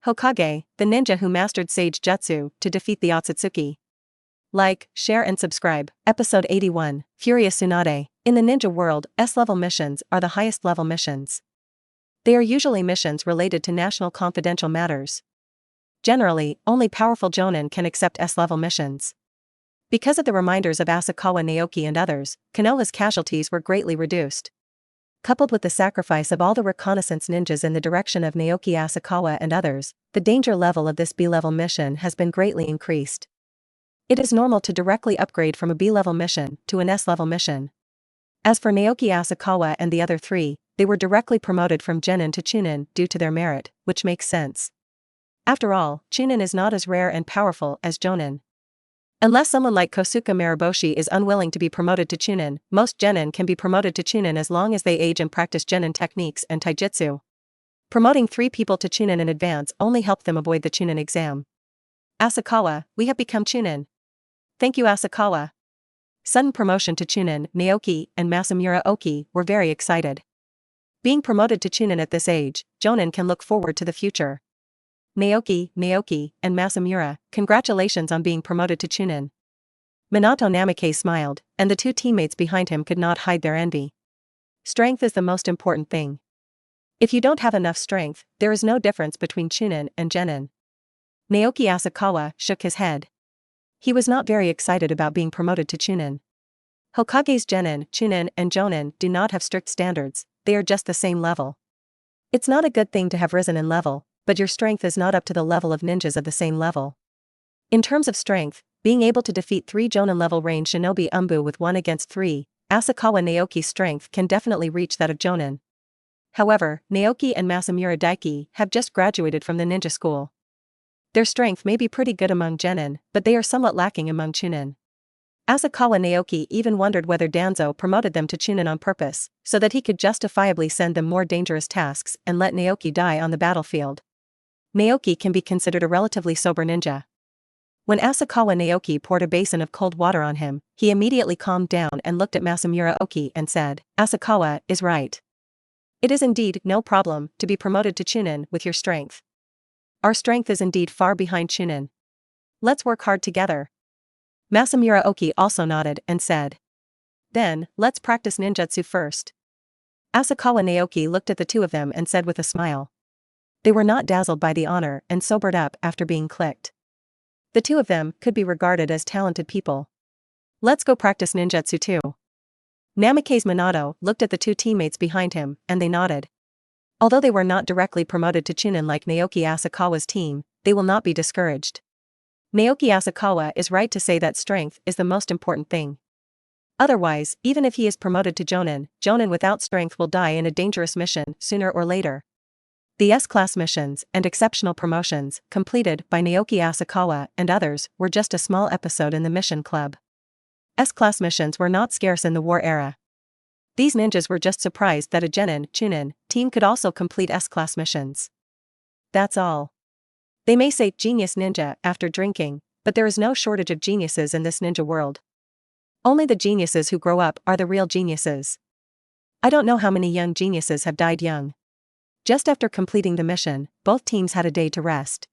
Hokage, the ninja who mastered Sage Jutsu to defeat the Ōtsutsuki. Like, share and subscribe. Episode 81, Furious Tsunade. In the ninja world, S-level missions are the highest level missions. They are usually missions related to national confidential matters. Generally, only powerful jonin can accept S-level missions. Because of the reminders of Asakawa Naoki and others, Konoha's casualties were greatly reduced. Coupled with the sacrifice of all the reconnaissance ninjas in the direction of Naoki, Asakawa and others, the danger level of this B-level mission has been greatly increased. It is normal to directly upgrade from a B-level mission to an S-level mission. As for Naoki, Asakawa and the other three, they were directly promoted from Genin to Chunin due to their merit, which makes sense. After all, Chunin is not as rare and powerful as Jonin. Unless someone like Kosuke Maraboshi is unwilling to be promoted to Chunin, most Genin can be promoted to Chunin as long as they age and practice Genin techniques and taijutsu. Promoting 3 people to Chunin in advance only helped them avoid the Chunin exam. Asakawa, we have become Chunin. Thank you, Asakawa. Sudden promotion to Chunin, Naoki and Masamura Oki were very excited. Being promoted to Chunin at this age, Jonin can look forward to the future. Naoki, and Masamura, congratulations on being promoted to Chunin. Minato Namikaze smiled, and the 2 teammates behind him could not hide their envy. Strength is the most important thing. If you don't have enough strength, there is no difference between Chunin and Genin. Naoki Asakawa shook his head. He was not very excited about being promoted to Chunin. Hokage's Genin, Chunin and Jonin do not have strict standards, they are just the same level. It's not a good thing to have risen in level, but your strength is not up to the level of ninjas of the same level. In terms of strength, being able to defeat 3 Jonin-level range shinobi Umbu with 1 against 3, Asakawa Naoki's strength can definitely reach that of Jonin. However, Naoki and Masamura Daiki have just graduated from the ninja school. Their strength may be pretty good among Genin, but they are somewhat lacking among Chunin. Asakawa Naoki even wondered whether Danzo promoted them to Chunin on purpose, so that he could justifiably send them more dangerous tasks and let Naoki die on the battlefield. Naoki can be considered a relatively sober ninja. When Asakawa Naoki poured a basin of cold water on him, he immediately calmed down and looked at Masamura Oki and said, "Asakawa is right. It is indeed no problem to be promoted to Chunin with your strength. Our strength is indeed far behind Chunin. Let's work hard together." Masamura Oki also nodded and said, "Then, let's practice ninjutsu first." Asakawa Naoki looked at the 2 of them and said with a smile. They were not dazzled by the honor and sobered up after being clicked. The 2 of them could be regarded as talented people. Let's go practice ninjutsu too. Namikaze Minato looked at the 2 teammates behind him and they nodded. Although they were not directly promoted to Chunin like Naoki Asakawa's team, they will not be discouraged. Naoki Asakawa is right to say that strength is the most important thing. Otherwise, even if he is promoted to Jonin, Jonin without strength will die in a dangerous mission sooner or later. The S-class missions and exceptional promotions completed by Naoki Asakawa and others were just a small episode in the mission club. S-class missions were not scarce in the war era. These ninjas were just surprised that a Genin, Chunin, team could also complete S-class missions. That's all. They may say genius ninja after drinking, but there is no shortage of geniuses in this ninja world. Only the geniuses who grow up are the real geniuses. I don't know how many young geniuses have died young. Just after completing the mission, both teams had a day to rest.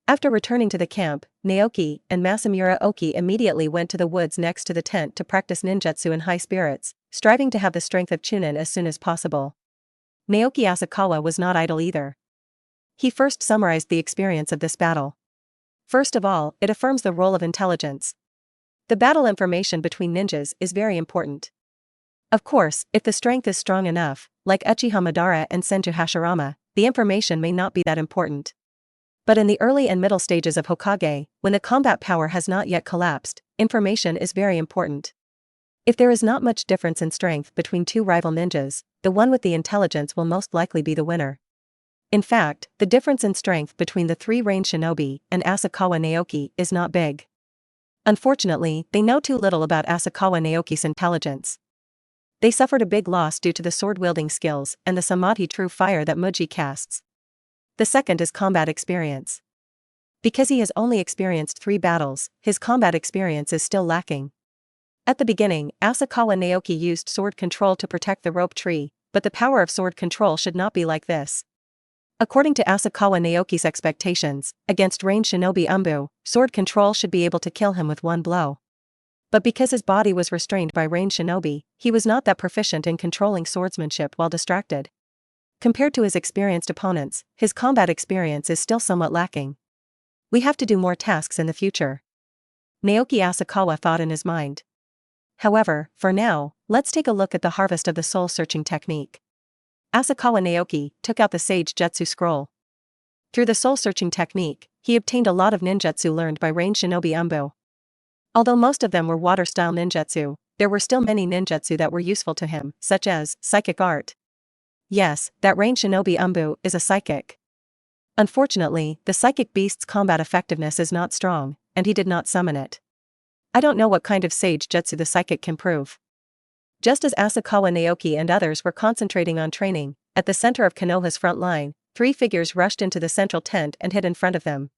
After returning to the camp, Naoki and Masamura Oki immediately went to the woods next to the tent to practice ninjutsu in high spirits, striving to have the strength of Chunin as soon as possible. Naoki Asakawa was not idle either. He first summarized the experience of this battle. First of all, it affirms the role of intelligence. The battle information between ninjas is very important. Of course, if the strength is strong enough, like Uchiha Madara and Senju Hashirama, the information may not be that important. But in the early and middle stages of Hokage, when the combat power has not yet collapsed, information is very important. If there is not much difference in strength between 2 rival ninjas, the one with the intelligence will most likely be the winner. In fact, the difference in strength between the 3 range shinobi and Asakawa Naoki is not big. Unfortunately, they know too little about Asakawa Naoki's intelligence. They suffered a big loss due to the sword-wielding skills and the Samadhi true fire that Muji casts. The second is combat experience. Because he has only experienced 3 battles, his combat experience is still lacking. At the beginning, Asakawa Naoki used sword control to protect the rope tree, but the power of sword control should not be like this. According to Asakawa Naoki's expectations, against ranged shinobi Umbu, sword control should be able to kill him with one blow. But because his body was restrained by ranged shinobi, he was not that proficient in controlling swordsmanship while distracted. Compared to his experienced opponents, his combat experience is still somewhat lacking. We have to do more tasks in the future, Naoki Asakawa thought in his mind. However, for now, let's take a look at the harvest of the soul-searching technique. Asakawa Naoki took out the Sage Jutsu scroll. Through the soul-searching technique, he obtained a lot of ninjutsu learned by ranged shinobi Umbu. Although most of them were water-style ninjutsu, there were still many ninjutsu that were useful to him, such as psychic art. Yes, that ranged shinobi Umbu is a psychic. Unfortunately, the psychic beast's combat effectiveness is not strong, and he did not summon it. I don't know what kind of Sage Jutsu the psychic can prove. Just as Asakawa Naoki and others were concentrating on training, at the center of Konoha's front line, 3 figures rushed into the central tent and hid in front of them.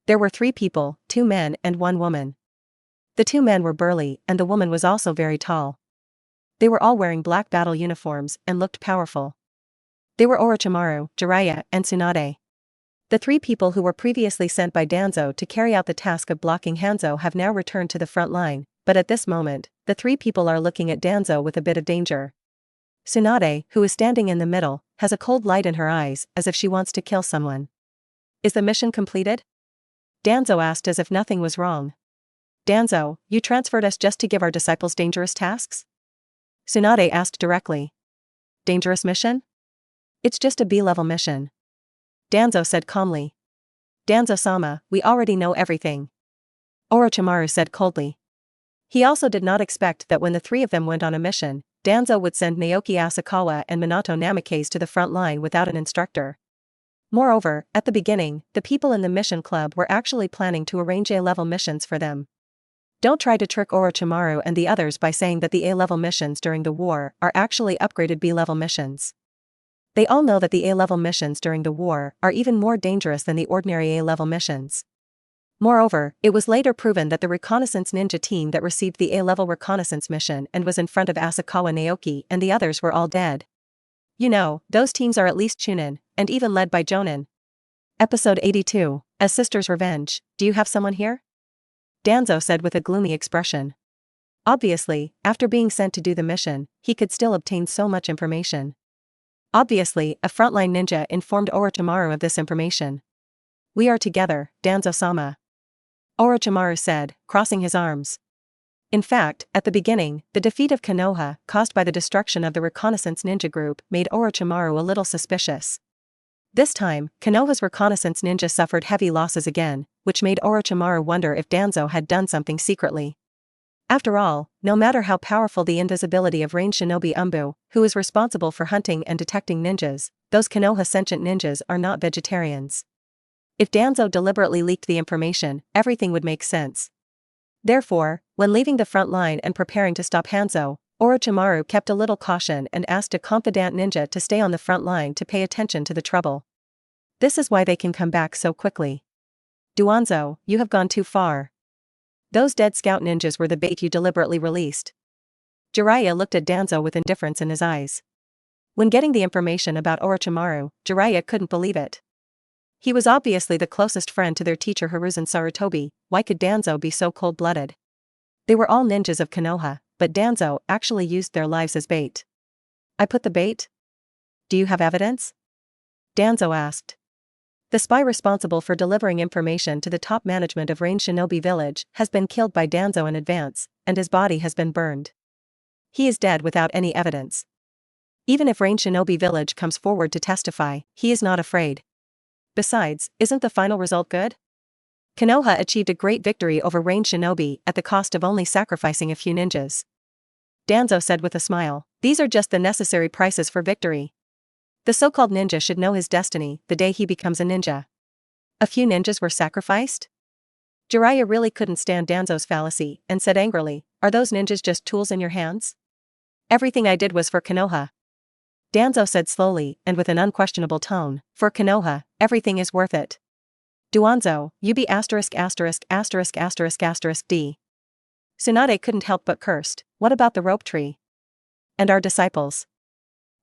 There were 3 people, 2 men and 1 woman. The 2 men were burly, and the woman was also very tall. They were all wearing black battle uniforms and looked powerful. They were Orochimaru, Jiraiya, and Tsunade. The 3 people who were previously sent by Danzo to carry out the task of blocking Hanzo have now returned to the front line, but at this moment, the 3 people are looking at Danzo with a bit of danger. Tsunade, who is standing in the middle, has a cold light in her eyes, as if she wants to kill someone. Is the mission completed? Danzo asked as if nothing was wrong. Danzo, you transferred us just to give our disciples dangerous tasks? Tsunade asked directly. Dangerous mission? It's just a B-level mission, Danzo said calmly. Danzo-sama, we already know everything, Orochimaru said coldly. He also did not expect that when the 3 of them went on a mission, Danzo would send Naoki Asakawa and Minato Namikaze to the front line without an instructor. Moreover, at the beginning, the people in the mission club were actually planning to arrange A-level missions for them. Don't try to trick Orochimaru and the others by saying that the A-level missions during the war are actually upgraded B-level missions. They all know that the A-level missions during the war are even more dangerous than the ordinary A-level missions. Moreover, it was later proven that the reconnaissance ninja team that received the A-level reconnaissance mission and was in front of Asakawa Naoki and the others were all dead. You know, those teams are at least Chunin, and even led by Jonin. Episode 82, As Sister's Revenge, do you have someone here? Danzo said with a gloomy expression. Obviously, after being sent to do the mission, he could still obtain so much information. Obviously, a frontline ninja informed Orochimaru of this information. We are together, Danzo-sama, Orochimaru said, crossing his arms. In fact, at the beginning, the defeat of Konoha, caused by the destruction of the reconnaissance ninja group, made Orochimaru a little suspicious. This time, Konoha's reconnaissance ninja suffered heavy losses again, which made Orochimaru wonder if Danzo had done something secretly. After all, no matter how powerful the invisibility of ranged shinobi Umbu, who is responsible for hunting and detecting ninjas, those Konoha sentient ninjas are not vegetarians. If Danzo deliberately leaked the information, everything would make sense. Therefore, when leaving the front line and preparing to stop Hanzo, Orochimaru kept a little caution and asked a confidant ninja to stay on the front line to pay attention to the trouble. This is why they can come back so quickly. Duanzo, you have gone too far. Those dead scout ninjas were the bait you deliberately released. Jiraiya looked at Danzo with indifference in his eyes. When getting the information about Orochimaru, Jiraiya couldn't believe it. He was obviously the closest friend to their teacher Hiruzen Sarutobi. Why could Danzo be so cold-blooded? They were all ninjas of Konoha, but Danzo actually used their lives as bait. I put the bait? Do you have evidence? Danzo asked. The spy responsible for delivering information to the top management of Rain Shinobi Village has been killed by Danzo in advance, and his body has been burned. He is dead without any evidence. Even if Rain Shinobi Village comes forward to testify, he is not afraid. Besides, isn't the final result good? Konoha achieved a great victory over Rain Shinobi at the cost of only sacrificing a few ninjas. Danzo said with a smile, these are just the necessary prices for victory. The so-called ninja should know his destiny the day he becomes a ninja. A few ninjas were sacrificed? Jiraiya really couldn't stand Danzo's fallacy and said angrily, are those ninjas just tools in your hands? Everything I did was for Konoha. Danzo said slowly and with an unquestionable tone, for Konoha, everything is worth it. Duanzo, you be ***************************************** D. Tsunade couldn't help but cursed, what about the rope tree? And our disciples?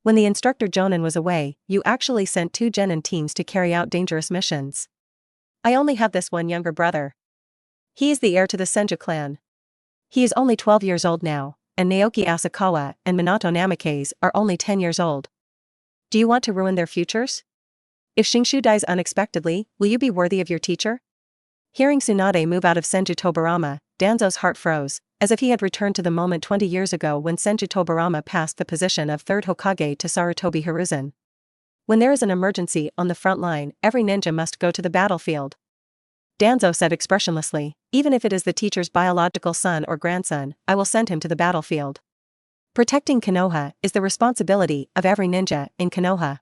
When the instructor Jonin was away, you actually sent 2 genin teams to carry out dangerous missions. I only have this one younger brother. He is the heir to the Senju clan. He is only 12 years old now, and Naoki Asakawa and Minato Namikaze are only 10 years old. Do you want to ruin their futures? If Shinshu dies unexpectedly, will you be worthy of your teacher? Hearing Tsunade move out of Senju Tobarama, Danzo's heart froze, as if he had returned to the moment 20 years ago when Senju Tobarama passed the position of 3rd Hokage to Sarutobi Hiruzen. When there is an emergency on the front line, every ninja must go to the battlefield. Danzo said expressionlessly, even if it is the teacher's biological son or grandson, I will send him to the battlefield. Protecting Konoha is the responsibility of every ninja in Konoha.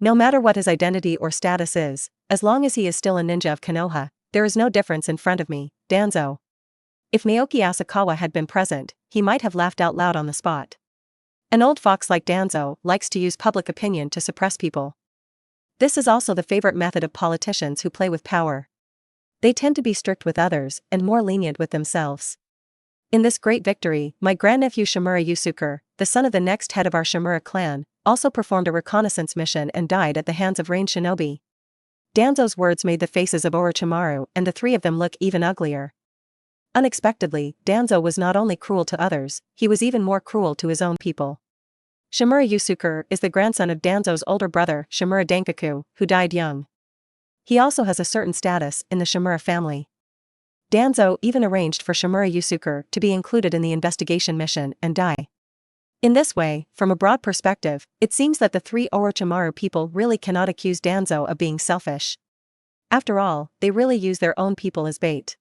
No matter what his identity or status is, as long as he is still a ninja of Konoha, there is no difference in front of me, Danzo. If Naoki Asakawa had been present, he might have laughed out loud on the spot. An old fox like Danzo likes to use public opinion to suppress people. This is also the favorite method of politicians who play with power. They tend to be strict with others and more lenient with themselves. In this great victory, my grandnephew Shimura Yusuke, the son of the next head of our Shimura clan, also performed a reconnaissance mission and died at the hands of range shinobi. Danzo's words made the faces of Orochimaru and the 3 of them look even uglier. Unexpectedly, Danzo was not only cruel to others, he was even more cruel to his own people. Shimura Yusuke is the grandson of Danzo's older brother, Shimura Denkaku, who died young. He also has a certain status in the Shimura family. Danzo even arranged for Shimura Yusuke to be included in the investigation mission and die. In this way, from a broad perspective, it seems that the 3 Orochimaru people really cannot accuse Danzo of being selfish. After all, they really use their own people as bait.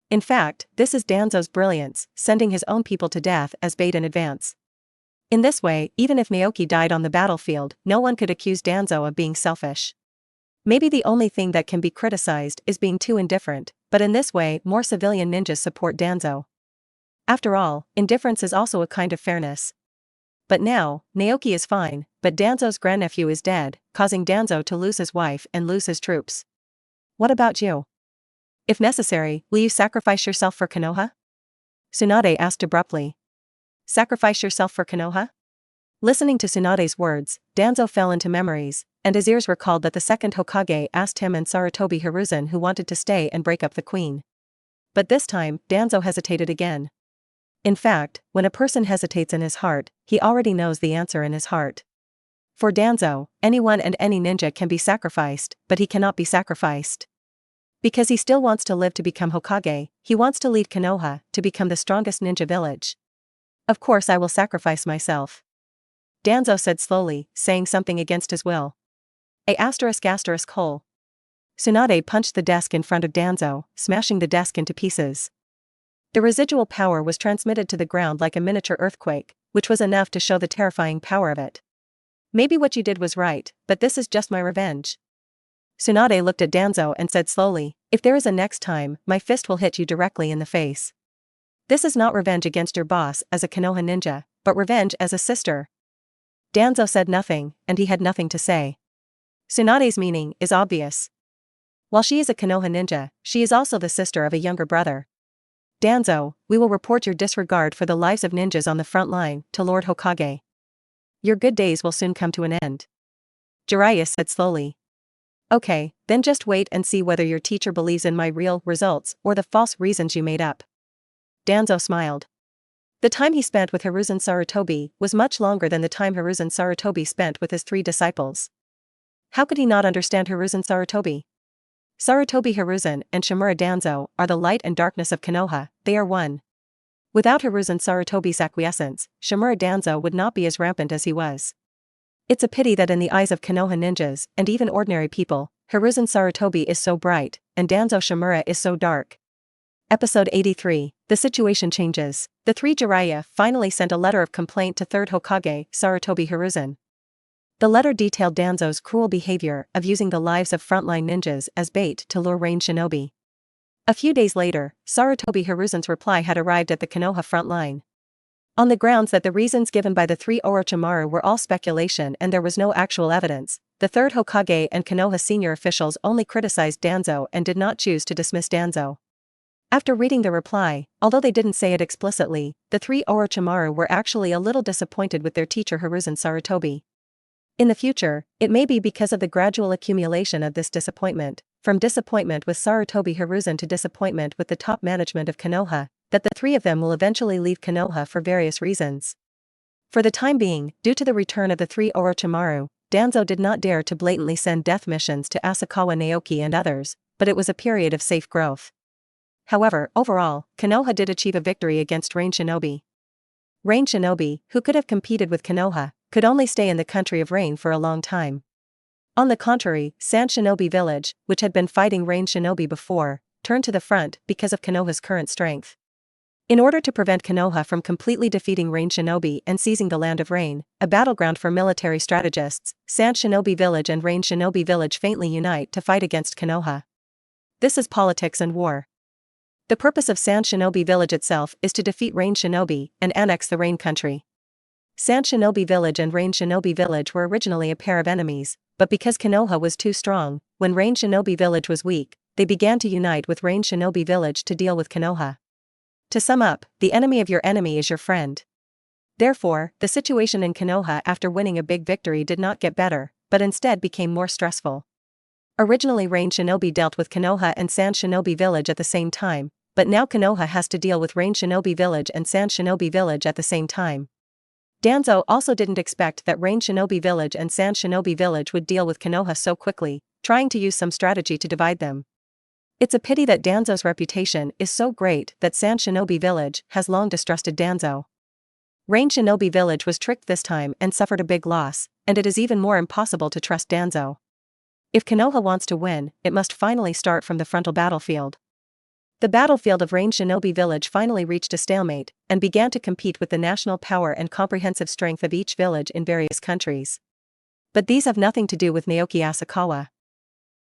In fact, this is Danzo's brilliance, sending his own people to death as bait in advance. In this way, even if Naoki died on the battlefield, no one could accuse Danzo of being selfish. Maybe the only thing that can be criticized is being too indifferent, but in this way more civilian ninjas support Danzo. After all, indifference is also a kind of fairness. But now, Naoki is fine, but Danzo's grandnephew is dead, causing Danzo to lose his wife and lose his troops. What about you? If necessary, will you sacrifice yourself for Konoha? Tsunade asked abruptly. Sacrifice yourself for Konoha? Listening to Tsunade's words, Danzo fell into memories, and his ears recalled that the 2nd Hokage asked him and Sarutobi Hiruzen who wanted to stay and break up the queen. But this time, Danzo hesitated again. In fact, when a person hesitates in his heart, he already knows the answer in his heart. For Danzo, anyone and any ninja can be sacrificed, but he cannot be sacrificed. Because he still wants to live to become Hokage, he wants to lead Konoha to become the strongest ninja village. Of course I will sacrifice myself. Danzo said slowly, saying something against his will. ****. Tsunade punched the desk in front of Danzo, smashing the desk into pieces. The residual power was transmitted to the ground like a miniature earthquake, which was enough to show the terrifying power of it. Maybe what you did was right, but this is just my revenge. Tsunade looked at Danzo and said slowly, if there is a next time, my fist will hit you directly in the face. This is not revenge against your boss as a Konoha ninja, but revenge as a sister. Danzo said nothing, and he had nothing to say. Tsunade's meaning is obvious. While she is a Konoha ninja, she is also the sister of a younger brother. Danzo, we will report your disregard for the lives of ninjas on the front line to Lord Hokage. Your good days will soon come to an end. Jiraiya said slowly. Okay, then just wait and see whether your teacher believes in my real results or the false reasons you made up. Danzo smiled. The time he spent with Hiruzen Sarutobi was much longer than the time Hiruzen Sarutobi spent with his 3 disciples. How could he not understand Hiruzen Sarutobi? Sarutobi Hiruzen and Shimura Danzo are the light and darkness of Konoha, they are one. Without Hiruzen Sarutobi's acquiescence, Shimura Danzo would not be as rampant as he was. It's a pity that in the eyes of Konoha ninjas, and even ordinary people, Hiruzen Sarutobi is so bright, and Danzo Shimura is so dark. Episode 83, The situation changes. The 3 Jiraiya finally sent a letter of complaint to 3rd Hokage, Sarutobi Hiruzen. The letter detailed Danzo's cruel behavior of using the lives of frontline ninjas as bait to lure range shinobi. A few days later, Sarutobi Hiruzen's reply had arrived at the Konoha front line. On the grounds that the reasons given by the 3 Orochimaru were all speculation and there was no actual evidence, the 3rd Hokage and Konoha senior officials only criticized Danzo and did not choose to dismiss Danzo. After reading the reply, although they didn't say it explicitly, the three Orochimaru were actually a little disappointed with their teacher Hiruzen Sarutobi. In the future, it may be because of the gradual accumulation of this disappointment, from disappointment with Sarutobi Hiruzen to disappointment with the top management of Konoha, that the three of them will eventually leave Konoha for various reasons. For the time being, due to the return of the three Orochimaru, Danzo did not dare to blatantly send death missions to Asakawa Naoki and others, but it was a period of safe growth. However, overall, Konoha did achieve a victory against Rain Shinobi. Rain Shinobi, who could have competed with Konoha, could only stay in the country of Rain for a long time. On the contrary, Sand Shinobi Village, which had been fighting Rain Shinobi before, turned to the front because of Konoha's current strength. In order to prevent Konoha from completely defeating Rain Shinobi and seizing the Land of Rain, a battleground for military strategists, Sand Shinobi Village and Rain Shinobi Village faintly unite to fight against Konoha. This is politics and war. The purpose of Sand Shinobi Village itself is to defeat Rain Shinobi and annex the Rain country. Sand Shinobi Village and Rain Shinobi Village were originally a pair of enemies, but because Konoha was too strong, when Rain Shinobi Village was weak, they began to unite with Rain Shinobi Village to deal with Konoha. To sum up, the enemy of your enemy is your friend. Therefore, the situation in Konoha after winning a big victory did not get better, but instead became more stressful. Originally Rain Shinobi dealt with Konoha and Sand Shinobi Village at the same time, but now Konoha has to deal with Rain Shinobi Village and Sand Shinobi Village at the same time. Danzo also didn't expect that Rain Shinobi Village and Sand Shinobi Village would deal with Konoha so quickly, trying to use some strategy to divide them. It's a pity that Danzo's reputation is so great that Sand Shinobi Village has long distrusted Danzo. Rain Shinobi Village was tricked this time and suffered a big loss, and it is even more impossible to trust Danzo. If Konoha wants to win, it must finally start from the frontal battlefield. The battlefield of Rain Shinobi Village finally reached a stalemate, and began to compete with the national power and comprehensive strength of each village in various countries. But these have nothing to do with Naoki Asakawa.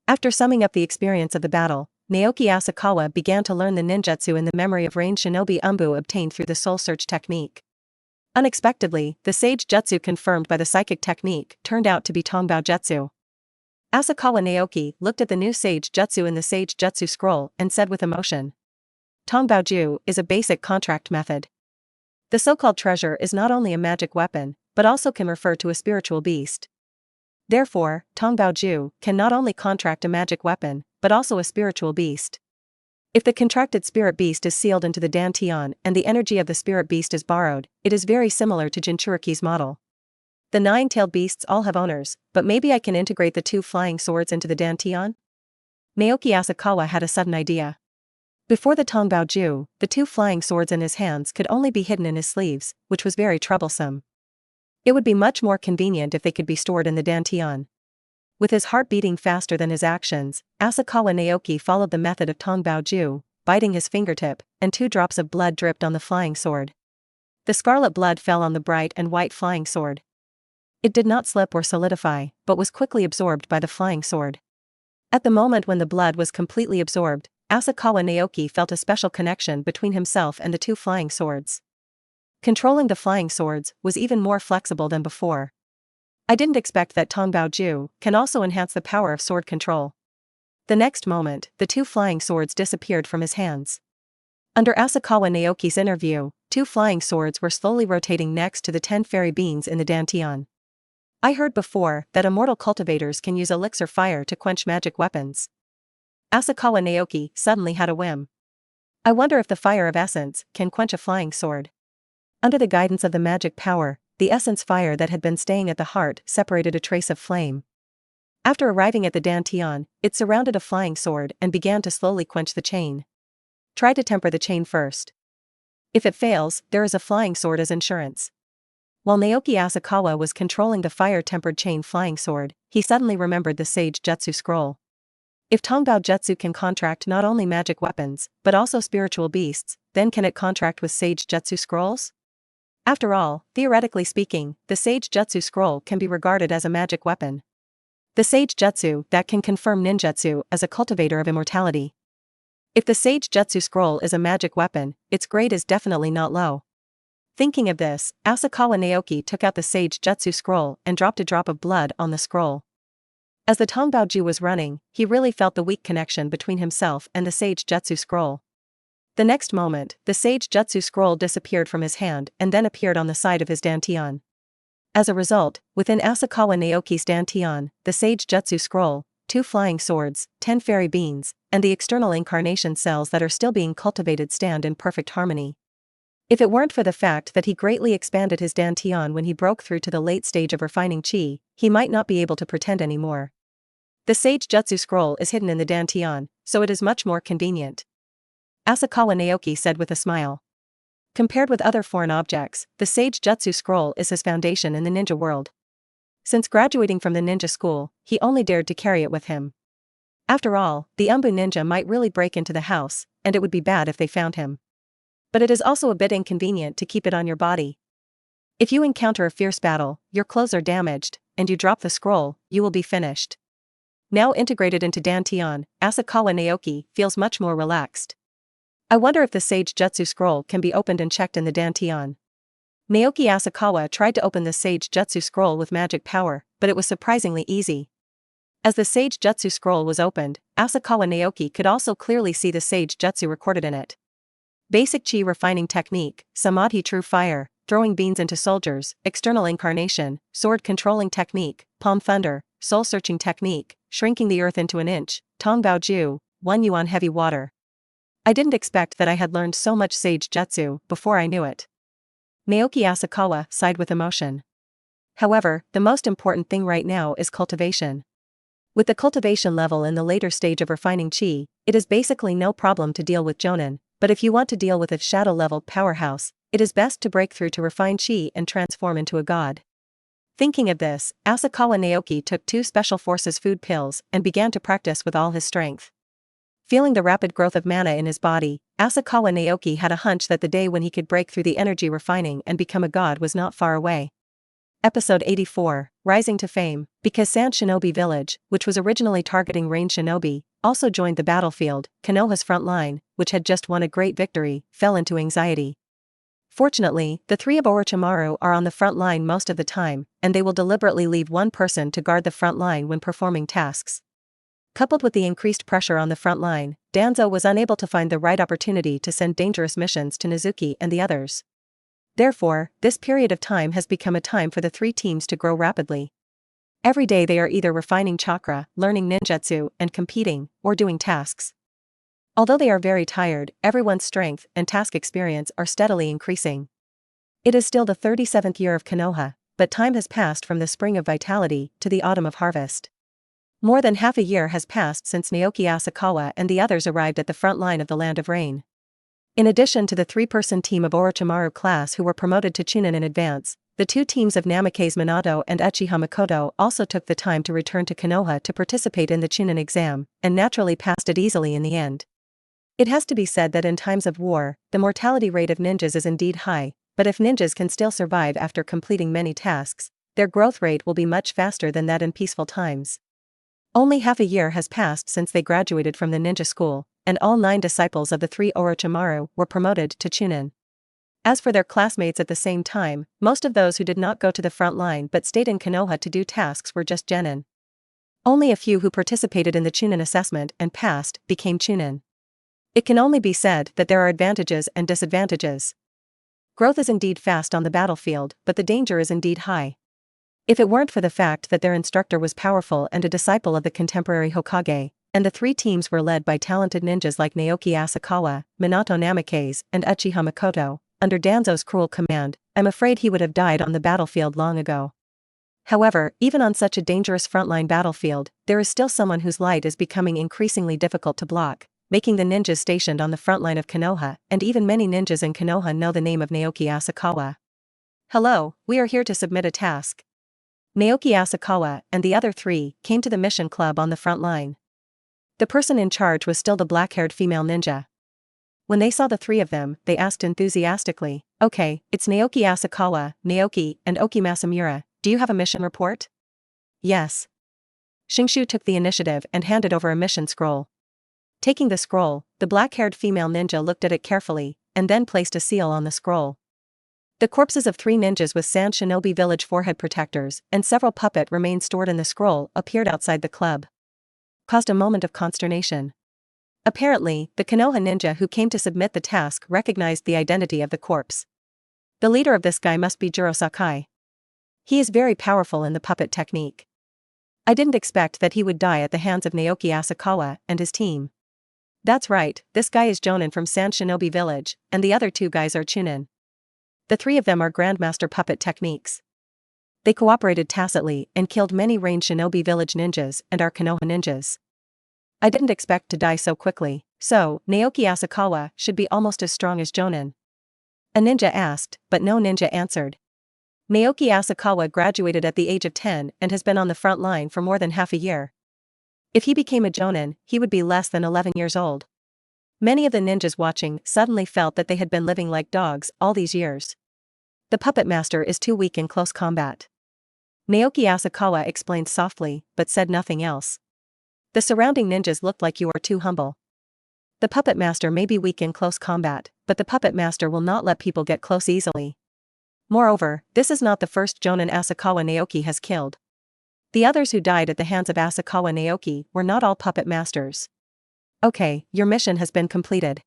After summing up the experience of the battle, Naoki Asakawa began to learn the ninjutsu in the memory of Rain Shinobi Umbu obtained through the soul search technique. Unexpectedly, the Sage Jutsu confirmed by the psychic technique turned out to be Tongbao Jutsu. Asakawa Naoki looked at the new Sage Jutsu in the Sage Jutsu scroll and said with emotion, "Tongbao Ju is a basic contract method. The so-called treasure is not only a magic weapon, but also can refer to a spiritual beast. Therefore, Tongbao Ju can not only contract a magic weapon, but also a spiritual beast. If the contracted spirit beast is sealed into the Dantian and the energy of the spirit beast is borrowed, it is very similar to Jinchuriki's model. The nine-tailed beasts all have owners, but maybe I can integrate the two flying swords into the Dantian?" Naoki Asakawa had a sudden idea. Before the Tongbao Ju, the two flying swords in his hands could only be hidden in his sleeves, which was very troublesome. It would be much more convenient if they could be stored in the Dantian. With his heart beating faster than his actions, Asakawa Naoki followed the method of Tongbao Ju, biting his fingertip, and 2 drops of blood dripped on the flying sword. The scarlet blood fell on the bright and white flying sword. It did not slip or solidify, but was quickly absorbed by the flying sword. At the moment when the blood was completely absorbed, Asakawa Naoki felt a special connection between himself and the 2 flying swords. Controlling the flying swords was even more flexible than before. I didn't expect that Tongbao Ju can also enhance the power of sword control. The next moment, the 2 flying swords disappeared from his hands. Under Asakawa Naoki's inner view, 2 flying swords were slowly rotating next to the 10 fairy beings in the Dantian. I heard before that immortal cultivators can use elixir fire to quench magic weapons. Asakawa Naoki suddenly had a whim. I wonder if the fire of essence can quench a flying sword. Under the guidance of the magic power, the essence fire that had been staying at the heart separated a trace of flame. After arriving at the Dantian, it surrounded a flying sword and began to slowly quench the chain. Try to temper the chain first. If it fails, there is a flying sword as insurance. While Naoki Asakawa was controlling the fire-tempered chain flying sword, he suddenly remembered the Sage Jutsu scroll. If Tongbao Jutsu can contract not only magic weapons, but also spiritual beasts, then can it contract with Sage Jutsu scrolls? After all, theoretically speaking, the Sage Jutsu scroll can be regarded as a magic weapon. The Sage Jutsu that can confirm ninjutsu as a cultivator of immortality. If the Sage Jutsu scroll is a magic weapon, its grade is definitely not low. Thinking of this, Asakawa Naoki took out the Sage Jutsu scroll and dropped a drop of blood on the scroll. As the Tongbao Ju was running, he really felt the weak connection between himself and the Sage Jutsu scroll. The next moment, the Sage Jutsu scroll disappeared from his hand and then appeared on the side of his dantian. As a result, within Asakawa Naoki's dantian, the Sage Jutsu scroll, 2 flying swords, 10 fairy beans, and the external incarnation cells that are still being cultivated stand in perfect harmony. If it weren't for the fact that he greatly expanded his dantian when he broke through to the late stage of refining chi, he might not be able to pretend anymore. The Sage Jutsu scroll is hidden in the dantian, so it is much more convenient, Asakawa Naoki said with a smile. Compared with other foreign objects, the Sage Jutsu scroll is his foundation in the ninja world. Since graduating from the ninja school, he only dared to carry it with him. After all, the Umbu ninja might really break into the house, and it would be bad if they found him. But it is also a bit inconvenient to keep it on your body. If you encounter a fierce battle, your clothes are damaged, and you drop the scroll, you will be finished. Now integrated into dantian, Asakawa Naoki feels much more relaxed. I wonder if the Sage Jutsu scroll can be opened and checked in the dantian. Naoki Asakawa tried to open the Sage Jutsu scroll with magic power, but it was surprisingly easy. As the Sage Jutsu scroll was opened, Asakawa Naoki could also clearly see the Sage Jutsu recorded in it. Basic Chi refining technique, Samadhi true fire, throwing beans into soldiers, external incarnation, sword controlling technique, palm thunder, soul searching technique, shrinking the earth into an inch, Tong Bao Ju, 1 yuan heavy water. I didn't expect that I had learned so much Sage Jutsu before I knew it. Naoki Asakawa sighed with emotion. However, the most important thing right now is cultivation. With the cultivation level in the later stage of refining chi, it is basically no problem to deal with Jonin, but if you want to deal with a shadow-level powerhouse, it is best to break through to refine chi and transform into a god. Thinking of this, Asakawa Naoki took 2 special forces food pills and began to practice with all his strength. Feeling the rapid growth of mana in his body, Asakawa Naoki had a hunch that the day when he could break through the energy refining and become a god was not far away. Episode 84, Rising to Fame, because Sand Shinobi Village, which was originally targeting range shinobi, also joined the battlefield, Konoha's front line, which had just won a great victory, fell into anxiety. Fortunately, the 3 of Orochimaru are on the front line most of the time, and they will deliberately leave one person to guard the front line when performing tasks. Coupled with the increased pressure on the front line, Danzo was unable to find the right opportunity to send dangerous missions to Nezuki and the others. Therefore, this period of time has become a time for the 3 teams to grow rapidly. Every day they are either refining chakra, learning ninjutsu, and competing, or doing tasks. Although they are very tired, everyone's strength and task experience are steadily increasing. It is still the 37th year of Konoha, but time has passed from the spring of vitality to the autumn of harvest. More than half a year has passed since Naoki Asakawa and the others arrived at the front line of the Land of Rain. In addition to the 3-person team of Orochimaru class who were promoted to Chunin in advance, the 2 teams of Namikaze Minato and Uchiha Makoto also took the time to return to Konoha to participate in the Chunin exam, and naturally passed it easily in the end. It has to be said that in times of war, the mortality rate of ninjas is indeed high, but if ninjas can still survive after completing many tasks, their growth rate will be much faster than that in peaceful times. Only half a year has passed since they graduated from the ninja school, and all 9 disciples of the 3 Orochimaru were promoted to Chunin. As for their classmates at the same time, most of those who did not go to the front line but stayed in Konoha to do tasks were just genin. Only a few who participated in the Chunin assessment and passed became Chunin. It can only be said that there are advantages and disadvantages. Growth is indeed fast on the battlefield, but the danger is indeed high. If it weren't for the fact that their instructor was powerful and a disciple of the contemporary Hokage, and the 3 teams were led by talented ninjas like Naoki Asakawa, Minato Namikaze, and Uchiha Makoto, under Danzo's cruel command, I'm afraid he would have died on the battlefield long ago. However, even on such a dangerous frontline battlefield, there is still someone whose light is becoming increasingly difficult to block, making the ninjas stationed on the front line of Konoha, and even many ninjas in Konoha know the name of Naoki Asakawa. Hello, we are here to submit a task. Naoki Asakawa and the other 3 came to the mission club on the front line. The person in charge was still the black-haired female ninja. When they saw the 3 of them, they asked enthusiastically, "Okay, it's Naoki Asakawa, Naoki, and Oki Masamura, do you have a mission report?" "Yes." Shingshu took the initiative and handed over a mission scroll. Taking the scroll, the black-haired female ninja looked at it carefully, and then placed a seal on the scroll. The corpses of 3 ninjas with Sand Shinobi Village forehead protectors and several puppet remains stored in the scroll appeared outside the club. Caused a moment of consternation. Apparently, the Konoha ninja who came to submit the task recognized the identity of the corpse. The leader of this guy must be Jiro Sakai. He is very powerful in the puppet technique. I didn't expect that he would die at the hands of Naoki Asakawa and his team. That's right, this guy is Jonin from Sand Shinobi Village, and the other two guys are Chunin. The three of them are Grandmaster puppet techniques. They cooperated tacitly and killed many Rain Shinobi Village ninjas and are Konoha ninjas. I didn't expect to die so quickly, so Naoki Asakawa should be almost as strong as Jonin. A ninja asked, but no ninja answered. Naoki Asakawa graduated at the age of 10 and has been on the front line for more than half a year. If he became a Jonin, he would be less than 11 years old. Many of the ninjas watching suddenly felt that they had been living like dogs all these years. The puppet master is too weak in close combat. Naoki Asakawa explained softly, but said nothing else. The surrounding ninjas looked like you are too humble. The puppet master may be weak in close combat, but the puppet master will not let people get close easily. Moreover, this is not the first Jonin Asakawa Naoki has killed. The others who died at the hands of Asakawa Naoki were not all puppet masters. Okay, your mission has been completed.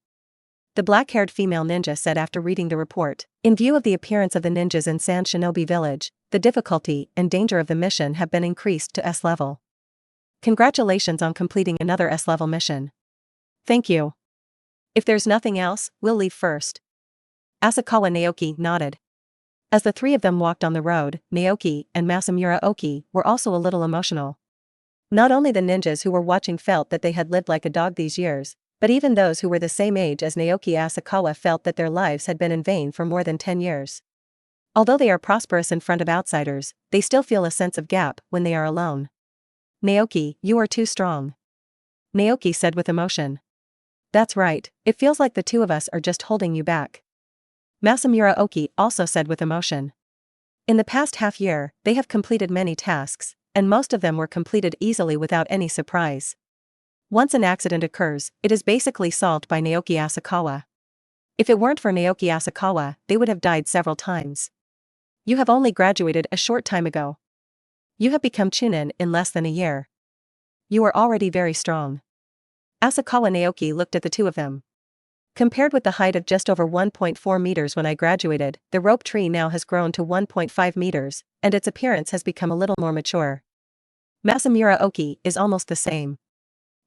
The black-haired female ninja said after reading the report. In view of the appearance of the ninjas in Sand Shinobi Village, the difficulty and danger of the mission have been increased to S level. Congratulations on completing another S level mission. Thank you. If there's nothing else, we'll leave first. Asakawa Naoki nodded. As the three of them walked on the road, Naoki and Masamura Oki were also a little emotional. Not only the ninjas who were watching felt that they had lived like a dog these years, but even those who were the same age as Naoki Asakawa felt that their lives had been in vain for more than 10 years. Although they are prosperous in front of outsiders, they still feel a sense of gap when they are alone. Naoki, you are too strong. Naoki said with emotion. That's right, it feels like the two of us are just holding you back. Masamura Oki also said with emotion. In the past half year, they have completed many tasks, and most of them were completed easily without any surprise. Once an accident occurs, it is basically solved by Naoki Asakawa. If it weren't for Naoki Asakawa, they would have died several times. You have only graduated a short time ago. You have become Chunin in less than a year. You are already very strong. Asakawa Naoki looked at the two of them. Compared with the height of just over 1.4 meters when I graduated, the rope tree now has grown to 1.5 meters, and its appearance has become a little more mature. Masamura Oki is almost the same.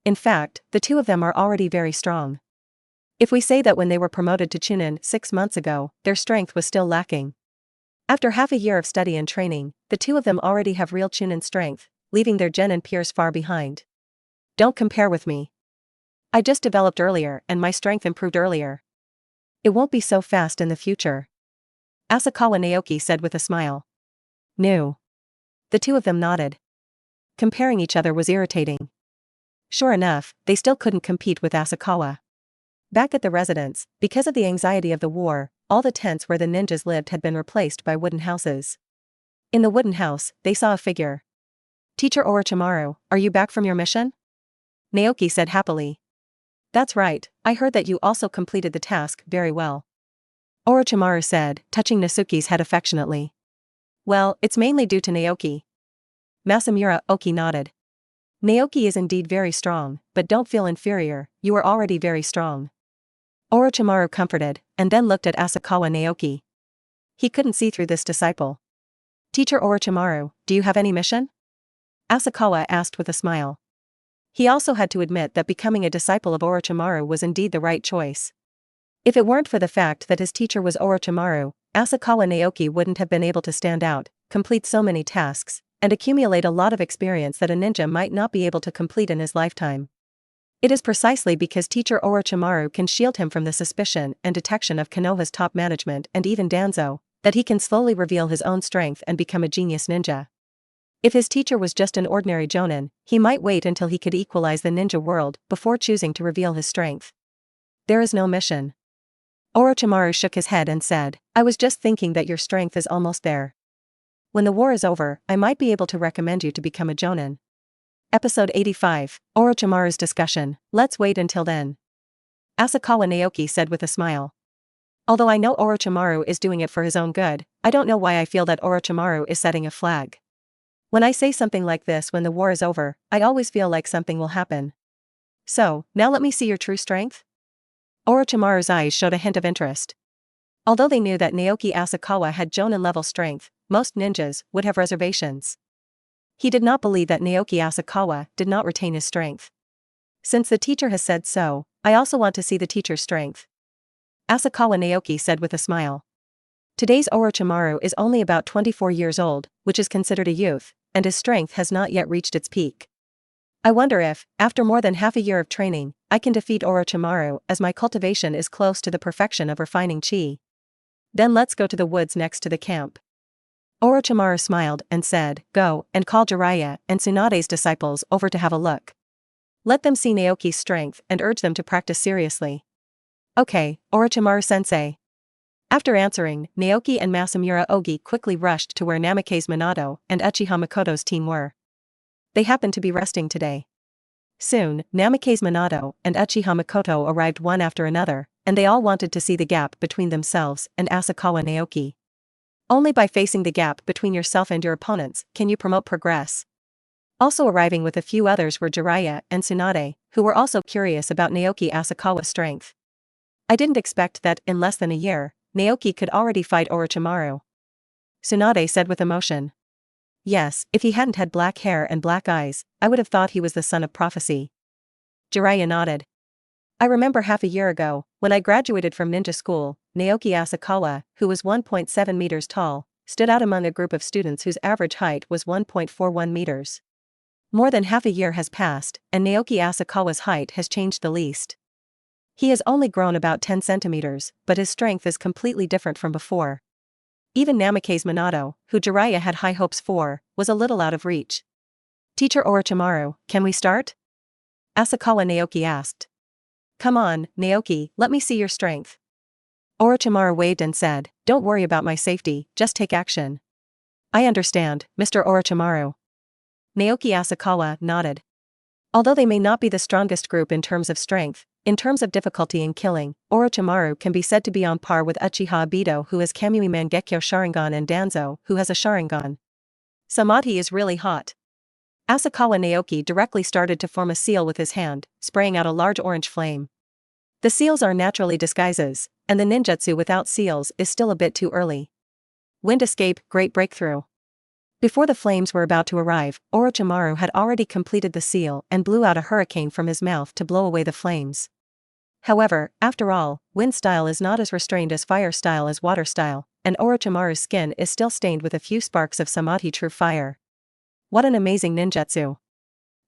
In fact, the two of them are already very strong. If we say that when they were promoted to Chunin 6 months ago, their strength was still lacking. After half a year of study and training, the two of them already have real Chunin strength, leaving their genin peers far behind. Don't compare with me. I just developed earlier and my strength improved earlier. It won't be so fast in the future. Asakawa Naoki said with a smile. No. The two of them nodded. Comparing each other was irritating. Sure enough, they still couldn't compete with Asakawa. Back at the residence, because of the anxiety of the war, all the tents where the ninjas lived had been replaced by wooden houses. In the wooden house, they saw a figure. Teacher Orochimaru, are you back from your mission? Naoki said happily. That's right, I heard that you also completed the task very well. Orochimaru said, touching Nasuki's head affectionately. Well, it's mainly due to Naoki. Masamura Oki nodded. Naoki is indeed very strong, but don't feel inferior, you are already very strong. Orochimaru comforted, and then looked at Asakawa Naoki. He couldn't see through this disciple. Teacher Orochimaru, do you have any mission? Asakawa asked with a smile. He also had to admit that becoming a disciple of Orochimaru was indeed the right choice. If it weren't for the fact that his teacher was Orochimaru, Asakawa Naoki wouldn't have been able to stand out, complete so many tasks, and accumulate a lot of experience that a ninja might not be able to complete in his lifetime. It is precisely because teacher Orochimaru can shield him from the suspicion and detection of Konoha's top management and even Danzo, that he can slowly reveal his own strength and become a genius ninja. If his teacher was just an ordinary jonin, he might wait until he could equalize the ninja world before choosing to reveal his strength. There is no mission. Orochimaru shook his head and said, I was just thinking that your strength is almost there. When the war is over, I might be able to recommend you to become a jonin. Episode 85, Orochimaru's discussion, let's wait until then. Asakawa Naoki said with a smile. Although I know Orochimaru is doing it for his own good, I don't know why I feel that Orochimaru is setting a flag. When I say something like this when the war is over, I always feel like something will happen. So, now let me see your true strength? Orochimaru's eyes showed a hint of interest. Although they knew that Naoki Asakawa had Jonin-level strength, most ninjas would have reservations. He did not believe that Naoki Asakawa did not retain his strength. Since the teacher has said so, I also want to see the teacher's strength. Asakawa Naoki said with a smile. Today's Orochimaru is only about 24 years old, which is considered a youth, and his strength has not yet reached its peak. I wonder if, after more than half a year of training, I can defeat Orochimaru as my cultivation is close to the perfection of refining chi. Then let's go to the woods next to the camp. Orochimaru smiled and said, go and call Jiraiya and Tsunade's disciples over to have a look. Let them see Naoki's strength and urge them to practice seriously. Okay, Orochimaru-sensei. After answering, Naoki and Masamura Ogi quickly rushed to where Namake's Minato and Uchiha Makoto's team were. They happened to be resting today. Soon, Namake's Minato and Uchiha Makoto arrived one after another, and they all wanted to see the gap between themselves and Asakawa Naoki. Only by facing the gap between yourself and your opponents can you promote progress. Also arriving with a few others were Jiraiya and Tsunade, who were also curious about Naoki Asakawa's strength. I didn't expect that, in less than a year, Naoki could already fight Orochimaru. Tsunade said with emotion. Yes, if he hadn't had black hair and black eyes, I would have thought he was the son of prophecy. Jiraiya nodded. I remember half a year ago, when I graduated from ninja school, Naoki Asakawa, who was 1.7 meters tall, stood out among a group of students whose average height was 1.41 meters. More than half a year has passed, and Naoki Asakawa's height has changed the least. He has only grown about 10 centimeters, but his strength is completely different from before. Even Namake's Minato, who Jiraiya had high hopes for, was a little out of reach. Teacher Orochimaru, can we start? Asakawa Naoki asked. Come on, Naoki, let me see your strength. Orochimaru waved and said, don't worry about my safety, just take action. I understand, Mr. Orochimaru. Naoki Asakawa nodded. Although they may not be the strongest group in terms of strength, in terms of difficulty in killing, Orochimaru can be said to be on par with Uchiha Obito, who has Kamui Mangekyo Sharingan, and Danzo, who has a Sharingan. Samadhi is really hot. Asakawa Naoki directly started to form a seal with his hand, spraying out a large orange flame. The seals are naturally disguises, and the ninjutsu without seals is still a bit too early. Wind escape, great breakthrough. Before the flames were about to arrive, Orochimaru had already completed the seal and blew out a hurricane from his mouth to blow away the flames. However, after all, wind style is not as restrained as fire style as water style, and Orochimaru's skin is still stained with a few sparks of Samadhi true fire. What an amazing ninjutsu!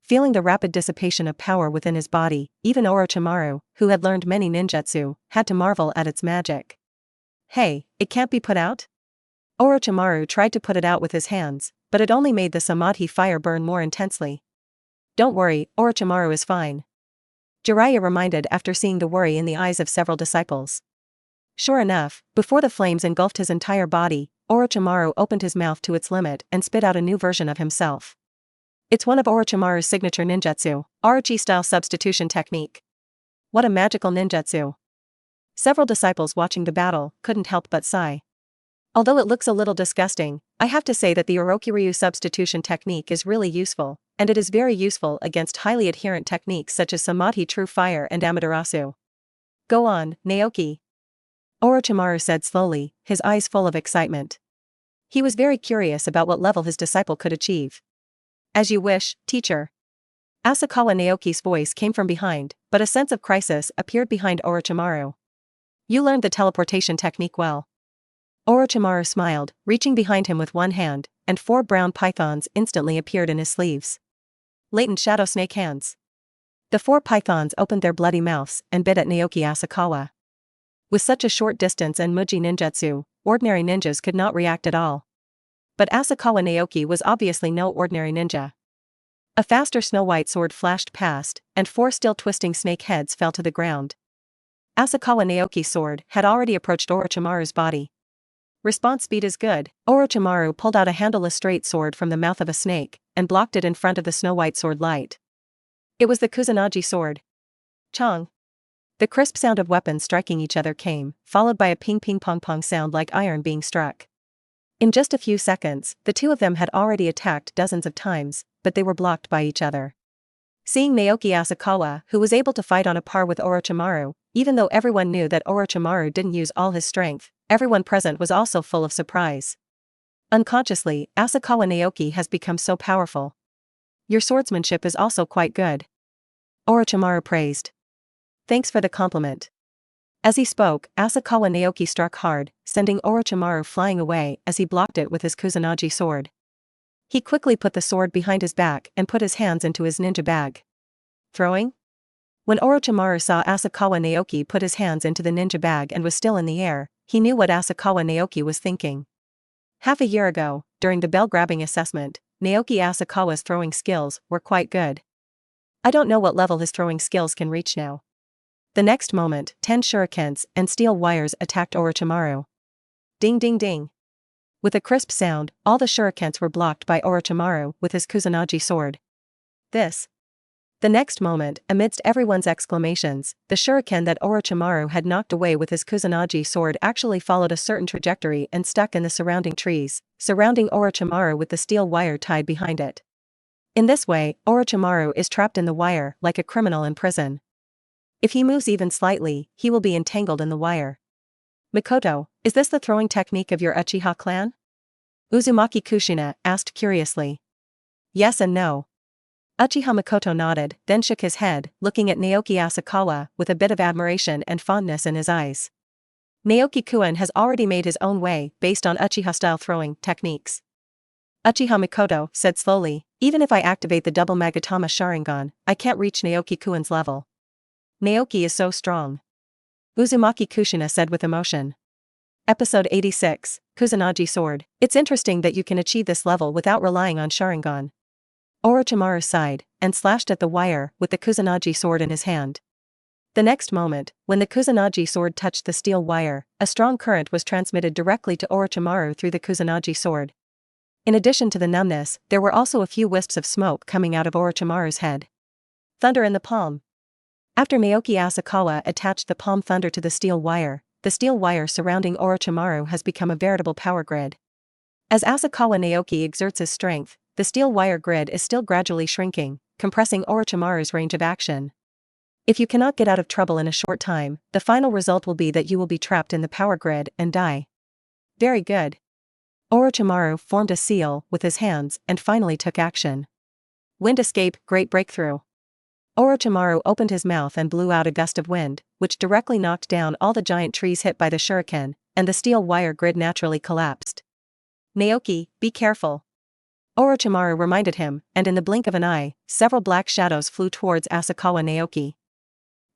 Feeling the rapid dissipation of power within his body, even Orochimaru, who had learned many ninjutsu, had to marvel at its magic. Hey, it can't be put out? Orochimaru tried to put it out with his hands, but it only made the Samadhi fire burn more intensely. Don't worry, Orochimaru is fine. Jiraiya reminded after seeing the worry in the eyes of several disciples. Sure enough, before the flames engulfed his entire body, Orochimaru opened his mouth to its limit and spit out a new version of himself. It's one of Orochimaru's signature ninjutsu, Orochi-style substitution technique. What a magical ninjutsu! Several disciples watching the battle couldn't help but sigh. Although it looks a little disgusting, I have to say that the Orokiryu substitution technique is really useful, and it is very useful against highly adherent techniques such as Samadhi True Fire and Amaterasu. Go on, Naoki. Orochimaru said slowly, his eyes full of excitement. He was very curious about what level his disciple could achieve. As you wish, teacher. Asakawa Naoki's voice came from behind, but a sense of crisis appeared behind Orochimaru. You learned the teleportation technique well. Orochimaru smiled, reaching behind him with one hand, and 4 brown pythons instantly appeared in his sleeves. Latent shadow snake hands. The 4 pythons opened their bloody mouths and bit at Naoki Asakawa. With such a short distance and Muji ninjutsu, ordinary ninjas could not react at all. But Asakawa Naoki was obviously no ordinary ninja. A faster snow-white sword flashed past, and 4 still twisting snake heads fell to the ground. Asakawa Naoki's sword had already approached Orochimaru's body. Response speed is good. Orochimaru pulled out a handleless straight sword from the mouth of a snake, and blocked it in front of the snow-white sword light. It was the Kusanagi sword. Chong. The crisp sound of weapons striking each other came, followed by a ping-ping-pong-pong sound like iron being struck. In just a few seconds, the two of them had already attacked dozens of times, but they were blocked by each other. Seeing Naoki Asakawa, who was able to fight on a par with Orochimaru, even though everyone knew that Orochimaru didn't use all his strength, everyone present was also full of surprise. Unconsciously, Asakawa Naoki has become so powerful. Your swordsmanship is also quite good. Orochimaru praised. Thanks for the compliment. As he spoke, Asakawa Naoki struck hard, sending Orochimaru flying away as he blocked it with his Kusanagi sword. He quickly put the sword behind his back and put his hands into his ninja bag. Throwing? When Orochimaru saw Asakawa Naoki put his hands into the ninja bag and was still in the air, he knew what Asakawa Naoki was thinking. Half a year ago, during the bell-grabbing assessment, Naoki Asakawa's throwing skills were quite good. I don't know what level his throwing skills can reach now. The next moment, 10 shurikens and steel wires attacked Orochimaru. Ding ding ding. With a crisp sound, all the shurikens were blocked by Orochimaru with his Kusanagi sword. This. The next moment, amidst everyone's exclamations, the shuriken that Orochimaru had knocked away with his Kusanagi sword actually followed a certain trajectory and stuck in the surrounding trees, surrounding Orochimaru with the steel wire tied behind it. In this way, Orochimaru is trapped in the wire like a criminal in prison. If he moves even slightly, he will be entangled in the wire. Mikoto, is this the throwing technique of your Uchiha clan? Uzumaki Kushina asked curiously. Yes and no. Uchiha Mikoto nodded, then shook his head, looking at Naoki Asakawa with a bit of admiration and fondness in his eyes. Naoki-kun has already made his own way based on Uchiha-style throwing techniques. Uchiha Mikoto said slowly, even if I activate the double Magatama Sharingan, I can't reach Naoki-kun's level. Naoki is so strong. Uzumaki Kushina said with emotion. Episode 86, Kusanagi Sword. It's interesting that you can achieve this level without relying on Sharingan. Orochimaru sighed, and slashed at the wire with the Kusanagi sword in his hand. The next moment, when the Kusanagi sword touched the steel wire, a strong current was transmitted directly to Orochimaru through the Kusanagi sword. In addition to the numbness, there were also a few wisps of smoke coming out of Orochimaru's head. Thunder in the palm. After Naoki Asakawa attached the palm thunder to the steel wire surrounding Orochimaru has become a veritable power grid. As Asakawa Naoki exerts his strength, the steel wire grid is still gradually shrinking, compressing Orochimaru's range of action. If you cannot get out of trouble in a short time, the final result will be that you will be trapped in the power grid and die. Very good. Orochimaru formed a seal with his hands and finally took action. Wind escape, great breakthrough. Orochimaru opened his mouth and blew out a gust of wind, which directly knocked down all the giant trees hit by the shuriken, and the steel wire grid naturally collapsed. Naoki, be careful. Orochimaru reminded him, and in the blink of an eye, several black shadows flew towards Asakawa Naoki.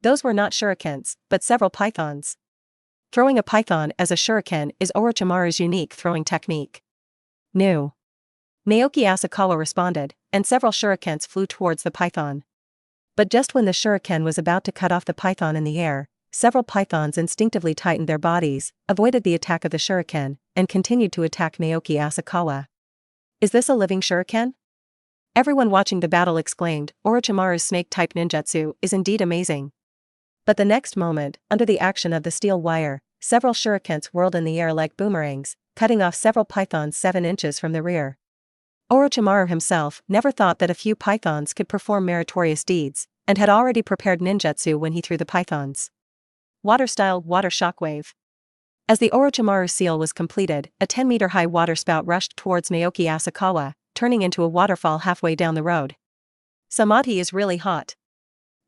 Those were not shurikens, but several pythons. Throwing a python as a shuriken is Orochimaru's unique throwing technique. No. Naoki Asakawa responded, and several shurikens flew towards the python. But just when the shuriken was about to cut off the python in the air, several pythons instinctively tightened their bodies, avoided the attack of the shuriken, and continued to attack Naoki Asakawa. Is this a living shuriken? Everyone watching the battle exclaimed, Orochimaru's snake-type ninjutsu is indeed amazing. But the next moment, under the action of the steel wire, several shurikens whirled in the air like boomerangs, cutting off several pythons 7 inches from the rear. Orochimaru himself never thought that a few pythons could perform meritorious deeds, and had already prepared ninjutsu when he threw the pythons. Water-style water shockwave. As the Orochimaru seal was completed, a 10-meter-high water spout rushed towards Naoki Asakawa, turning into a waterfall halfway down the road. Samadhi is really hot.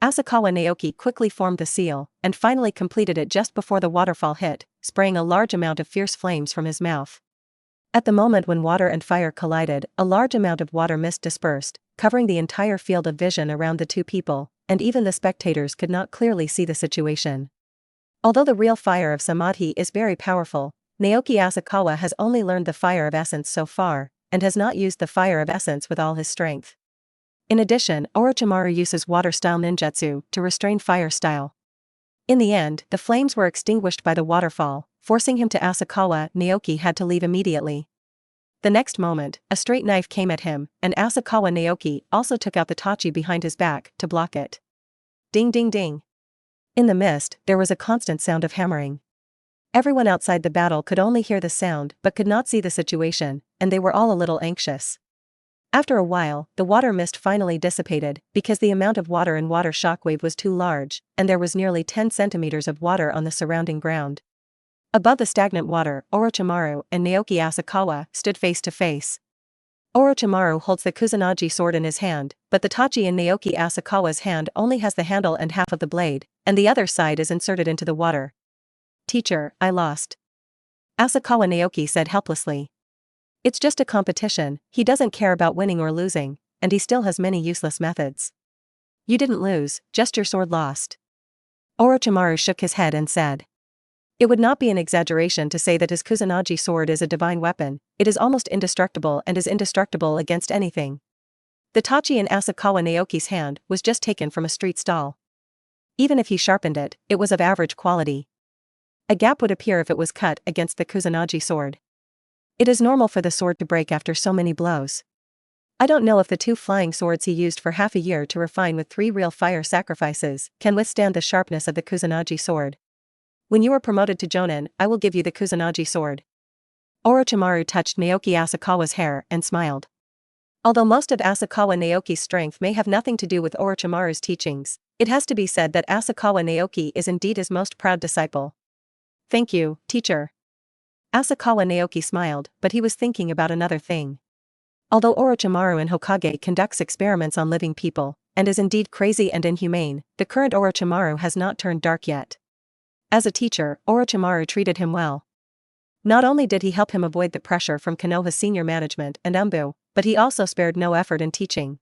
Asakawa Naoki quickly formed the seal, and finally completed it just before the waterfall hit, spraying a large amount of fierce flames from his mouth. At the moment when water and fire collided, a large amount of water mist dispersed, covering the entire field of vision around the two people, and even the spectators could not clearly see the situation. Although the real fire of Samadhi is very powerful, Naoki Asakawa has only learned the fire of essence so far, and has not used the fire of essence with all his strength. In addition, Orochimaru uses water-style ninjutsu to restrain fire-style. In the end, the flames were extinguished by the waterfall, forcing him to Asakawa Naoki had to leave immediately. The next moment, a straight knife came at him, and Asakawa Naoki also took out the tachi behind his back to block it. Ding ding ding. In the mist, there was a constant sound of hammering. Everyone outside the battle could only hear the sound but could not see the situation, and they were all a little anxious. After a while, the water mist finally dissipated, because the amount of water in water shockwave was too large, and there was nearly 10 centimeters of water on the surrounding ground. Above the stagnant water, Orochimaru and Naoki Asakawa stood face to face. Orochimaru holds the Kusanagi sword in his hand, but the tachi in Naoki Asakawa's hand only has the handle and half of the blade, and the other side is inserted into the water. "Teacher, I lost," Asakawa Naoki said helplessly. "It's just a competition, he doesn't care about winning or losing, and he still has many useless methods." "You didn't lose, just your sword lost." Orochimaru shook his head and said. It would not be an exaggeration to say that his Kusanagi sword is a divine weapon, it is almost indestructible and is indestructible against anything. The tachi in Asakawa Naoki's hand was just taken from a street stall. Even if he sharpened it, it was of average quality. A gap would appear if it was cut against the Kusanagi sword. It is normal for the sword to break after so many blows. I don't know if the 2 flying swords he used for half a year to refine with 3 real fire sacrifices can withstand the sharpness of the Kusanagi sword. When you are promoted to Jonin, I will give you the Kusanagi sword. Orochimaru touched Naoki Asakawa's hair and smiled. Although most of Asakawa Naoki's strength may have nothing to do with Orochimaru's teachings, it has to be said that Asakawa Naoki is indeed his most proud disciple. "Thank you, teacher." Asakawa Naoki smiled, but he was thinking about another thing. Although Orochimaru and Hokage conducts experiments on living people, and is indeed crazy and inhumane, the current Orochimaru has not turned dark yet. As a teacher, Orochimaru treated him well. Not only did he help him avoid the pressure from Konoha's senior management and Umbu, but he also spared no effort in teaching.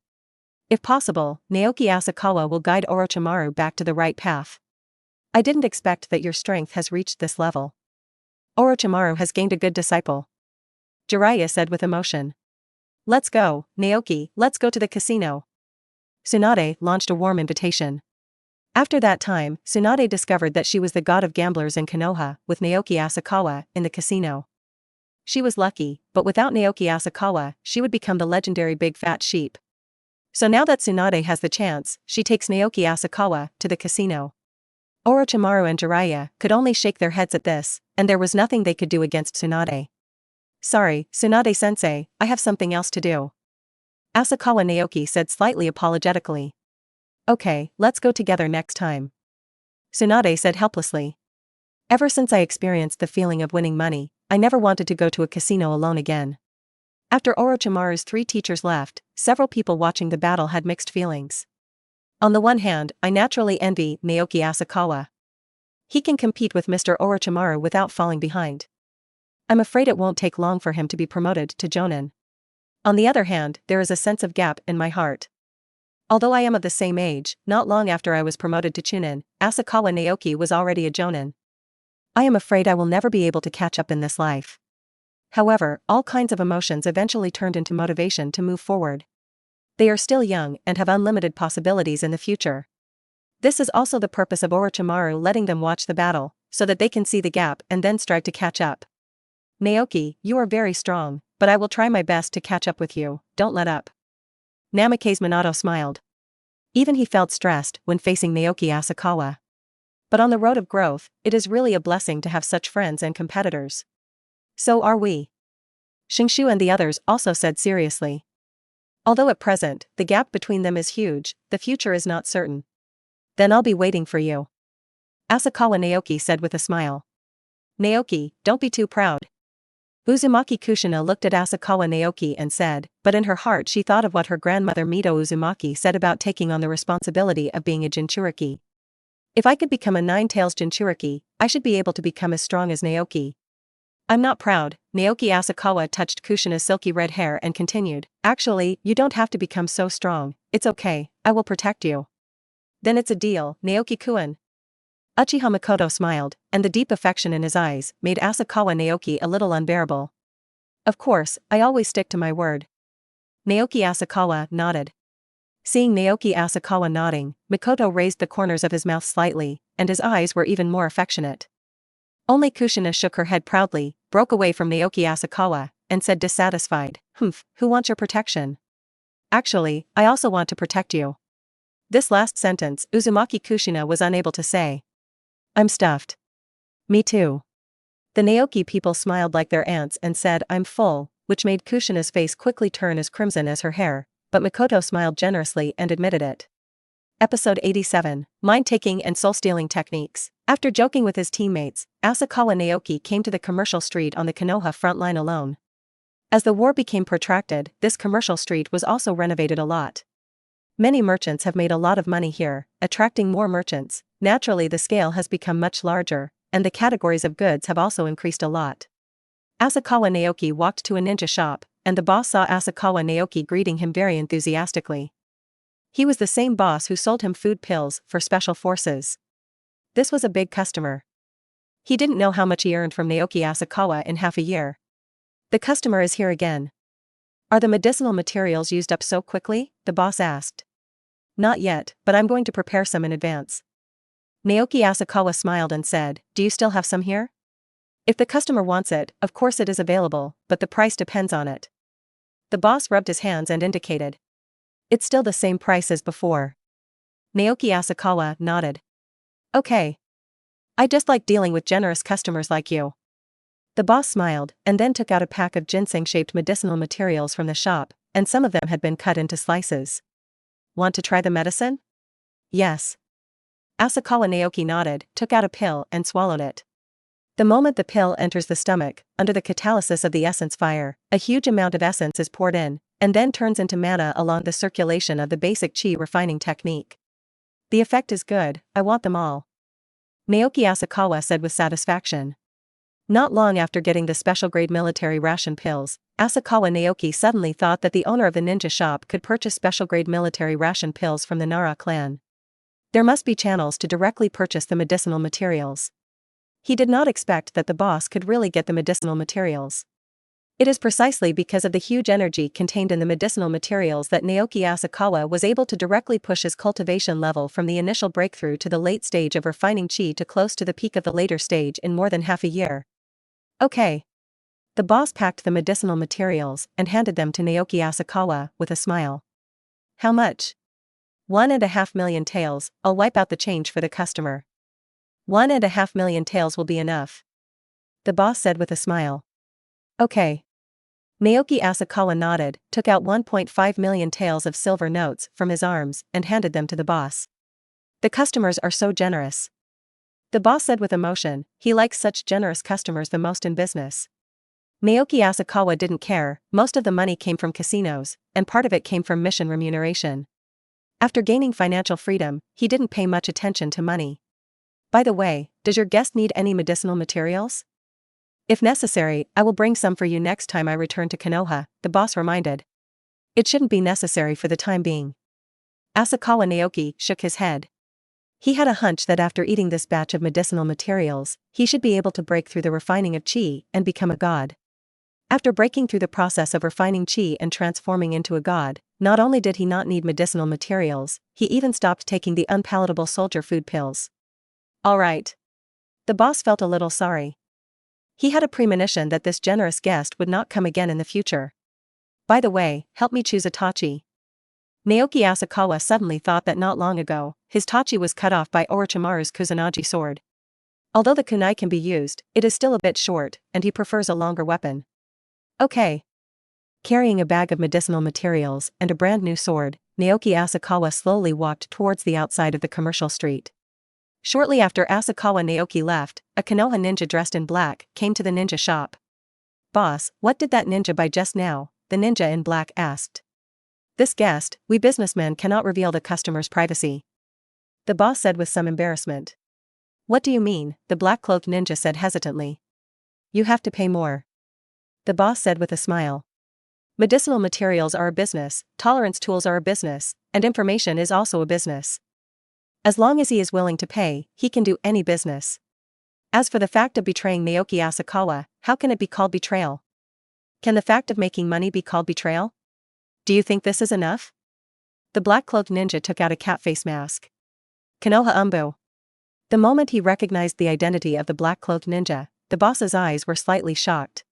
If possible, Naoki Asakawa will guide Orochimaru back to the right path. "I didn't expect that your strength has reached this level. Orochimaru has gained a good disciple," Jiraiya said with emotion. "Let's go, Naoki, let's go to the casino." Tsunade launched a warm invitation. After that time, Tsunade discovered that she was the god of gamblers in Konoha, with Naoki Asakawa in the casino. She was lucky, but without Naoki Asakawa, she would become the legendary big fat sheep. So now that Tsunade has the chance, she takes Naoki Asakawa to the casino. Orochimaru and Jiraiya could only shake their heads at this, and there was nothing they could do against Tsunade. "Sorry, Tsunade-sensei, I have something else to do," Asakawa Naoki said slightly apologetically. "Okay, let's go together next time," Tsunade said helplessly. "Ever since I experienced the feeling of winning money, I never wanted to go to a casino alone again." After Orochimaru's 3 teachers left, several people watching the battle had mixed feelings. On the one hand, I naturally envy Naoki Asakawa. He can compete with Mr. Orochimaru without falling behind. I'm afraid it won't take long for him to be promoted to Jonin. On the other hand, there is a sense of gap in my heart. Although I am of the same age, not long after I was promoted to Chunin, Asakawa Naoki was already a Jonin. I am afraid I will never be able to catch up in this life. However, all kinds of emotions eventually turned into motivation to move forward. They are still young and have unlimited possibilities in the future. This is also the purpose of Orochimaru letting them watch the battle, so that they can see the gap and then strive to catch up. "Naoki, you are very strong, but I will try my best to catch up with you, don't let up." Namake's Minato smiled. Even he felt stressed when facing Naoki Asakawa. But on the road of growth, it is really a blessing to have such friends and competitors. "So are we," Shinshu and the others also said seriously. "Although at present, the gap between them is huge, the future is not certain." "Then I'll be waiting for you," Asakawa Naoki said with a smile. "Naoki, don't be too proud." Uzumaki Kushina looked at Asakawa Naoki and said, but in her heart she thought of what her grandmother Mito Uzumaki said about taking on the responsibility of being a Jinchuriki. "If I could become a 9-tails Jinchuriki, I should be able to become as strong as Naoki." "I'm not proud," Naoki Asakawa touched Kushina's silky red hair and continued, "Actually, you don't have to become so strong, it's okay, I will protect you." "Then it's a deal, Naoki-kun." Uchiha Makoto smiled, and the deep affection in his eyes made Asakawa Naoki a little unbearable. "Of course, I always stick to my word." Naoki Asakawa nodded. Seeing Naoki Asakawa nodding, Makoto raised the corners of his mouth slightly, and his eyes were even more affectionate. Only Kushina shook her head proudly, broke away from Naoki Asakawa, and said dissatisfied, "Humph, who wants your protection?" "Actually, I also want to protect you." This last sentence Uzumaki Kushina was unable to say. "I'm stuffed." "Me too." The Naoki people smiled like their aunts and said, "I'm full," which made Kushina's face quickly turn as crimson as her hair, but Makoto smiled generously and admitted it. Episode 87, Mind-Taking and Soul-Stealing Techniques. After joking with his teammates, Asakawa Naoki came to the commercial street on the Konoha front line alone. As the war became protracted, this commercial street was also renovated a lot. Many merchants have made a lot of money here, attracting more merchants. Naturally, the scale has become much larger, and the categories of goods have also increased a lot. Asakawa Naoki walked to a ninja shop, and the boss saw Asakawa Naoki greeting him very enthusiastically. He was the same boss who sold him food pills for special forces. This was a big customer. He didn't know how much he earned from Naoki Asakawa in half a year. The customer is here again. Are the medicinal materials used up so quickly? The boss asked. Not yet, but I'm going to prepare some in advance. Naoki Asakawa smiled and said, do you still have some here? If the customer wants it, of course it is available, but the price depends on it. The boss rubbed his hands and indicated. It's still the same price as before. Naoki Asakawa nodded. Okay. I just like dealing with generous customers like you. The boss smiled, and then took out a pack of ginseng-shaped medicinal materials from the shop, and some of them had been cut into slices. Want to try the medicine? Yes. Asakawa Naoki nodded, took out a pill, and swallowed it. The moment the pill enters the stomach, under the catalysis of the essence fire, a huge amount of essence is poured in, and then turns into mana along the circulation of the basic chi refining technique. The effect is good, I want them all. Naoki Asakawa said with satisfaction. Not long after getting the special-grade military ration pills, Asakawa Naoki suddenly thought that the owner of the ninja shop could purchase special-grade military ration pills from the Nara clan. There must be channels to directly purchase the medicinal materials. He did not expect that the boss could really get the medicinal materials. It is precisely because of the huge energy contained in the medicinal materials that Naoki Asakawa was able to directly push his cultivation level from the initial breakthrough to the late stage of refining chi to close to the peak of the later stage in more than half a year. Okay. The boss packed the medicinal materials and handed them to Naoki Asakawa with a smile. How much? 1.5 million taels, I'll wipe out the change for the customer. 1.5 million taels will be enough. The boss said with a smile. Okay. Naoki Asakawa nodded, took out 1.5 million taels of silver notes from his arms and handed them to the boss. The customers are so generous. The boss said with emotion, he likes such generous customers the most in business. Naoki Asakawa didn't care, most of the money came from casinos, and part of it came from mission remuneration. After gaining financial freedom, he didn't pay much attention to money. By the way, does your guest need any medicinal materials? If necessary, I will bring some for you next time I return to Konoha, the boss reminded. It shouldn't be necessary for the time being. Asakawa Naoki shook his head. He had a hunch that after eating this batch of medicinal materials, he should be able to break through the refining of chi and become a god. After breaking through the process of refining chi and transforming into a god, not only did he not need medicinal materials, he even stopped taking the unpalatable soldier food pills. All right. The boss felt a little sorry. He had a premonition that this generous guest would not come again in the future. By the way, help me choose a tachi. Naoki Asakawa suddenly thought that not long ago, his tachi was cut off by Orochimaru's Kusanagi sword. Although the kunai can be used, it is still a bit short, and he prefers a longer weapon. Okay. Carrying a bag of medicinal materials and a brand new sword, Naoki Asakawa slowly walked towards the outside of the commercial street. Shortly after Asakawa Naoki left, a Konoha ninja dressed in black came to the ninja shop. Boss, what did that ninja buy just now? The ninja in black asked. This guest, we businessmen cannot reveal the customer's privacy. The boss said with some embarrassment. What do you mean? The black-cloaked ninja said hesitantly. You have to pay more. The boss said with a smile. Medicinal materials are a business, tolerance tools are a business, and information is also a business. As long as he is willing to pay, he can do any business. As for the fact of betraying Naoki Asakawa, how can it be called betrayal? Can the fact of making money be called betrayal? Do you think this is enough? The black-cloaked ninja took out a cat face mask. Konoha Umbu. The moment he recognized the identity of the black-cloaked ninja, the boss's eyes were slightly shocked.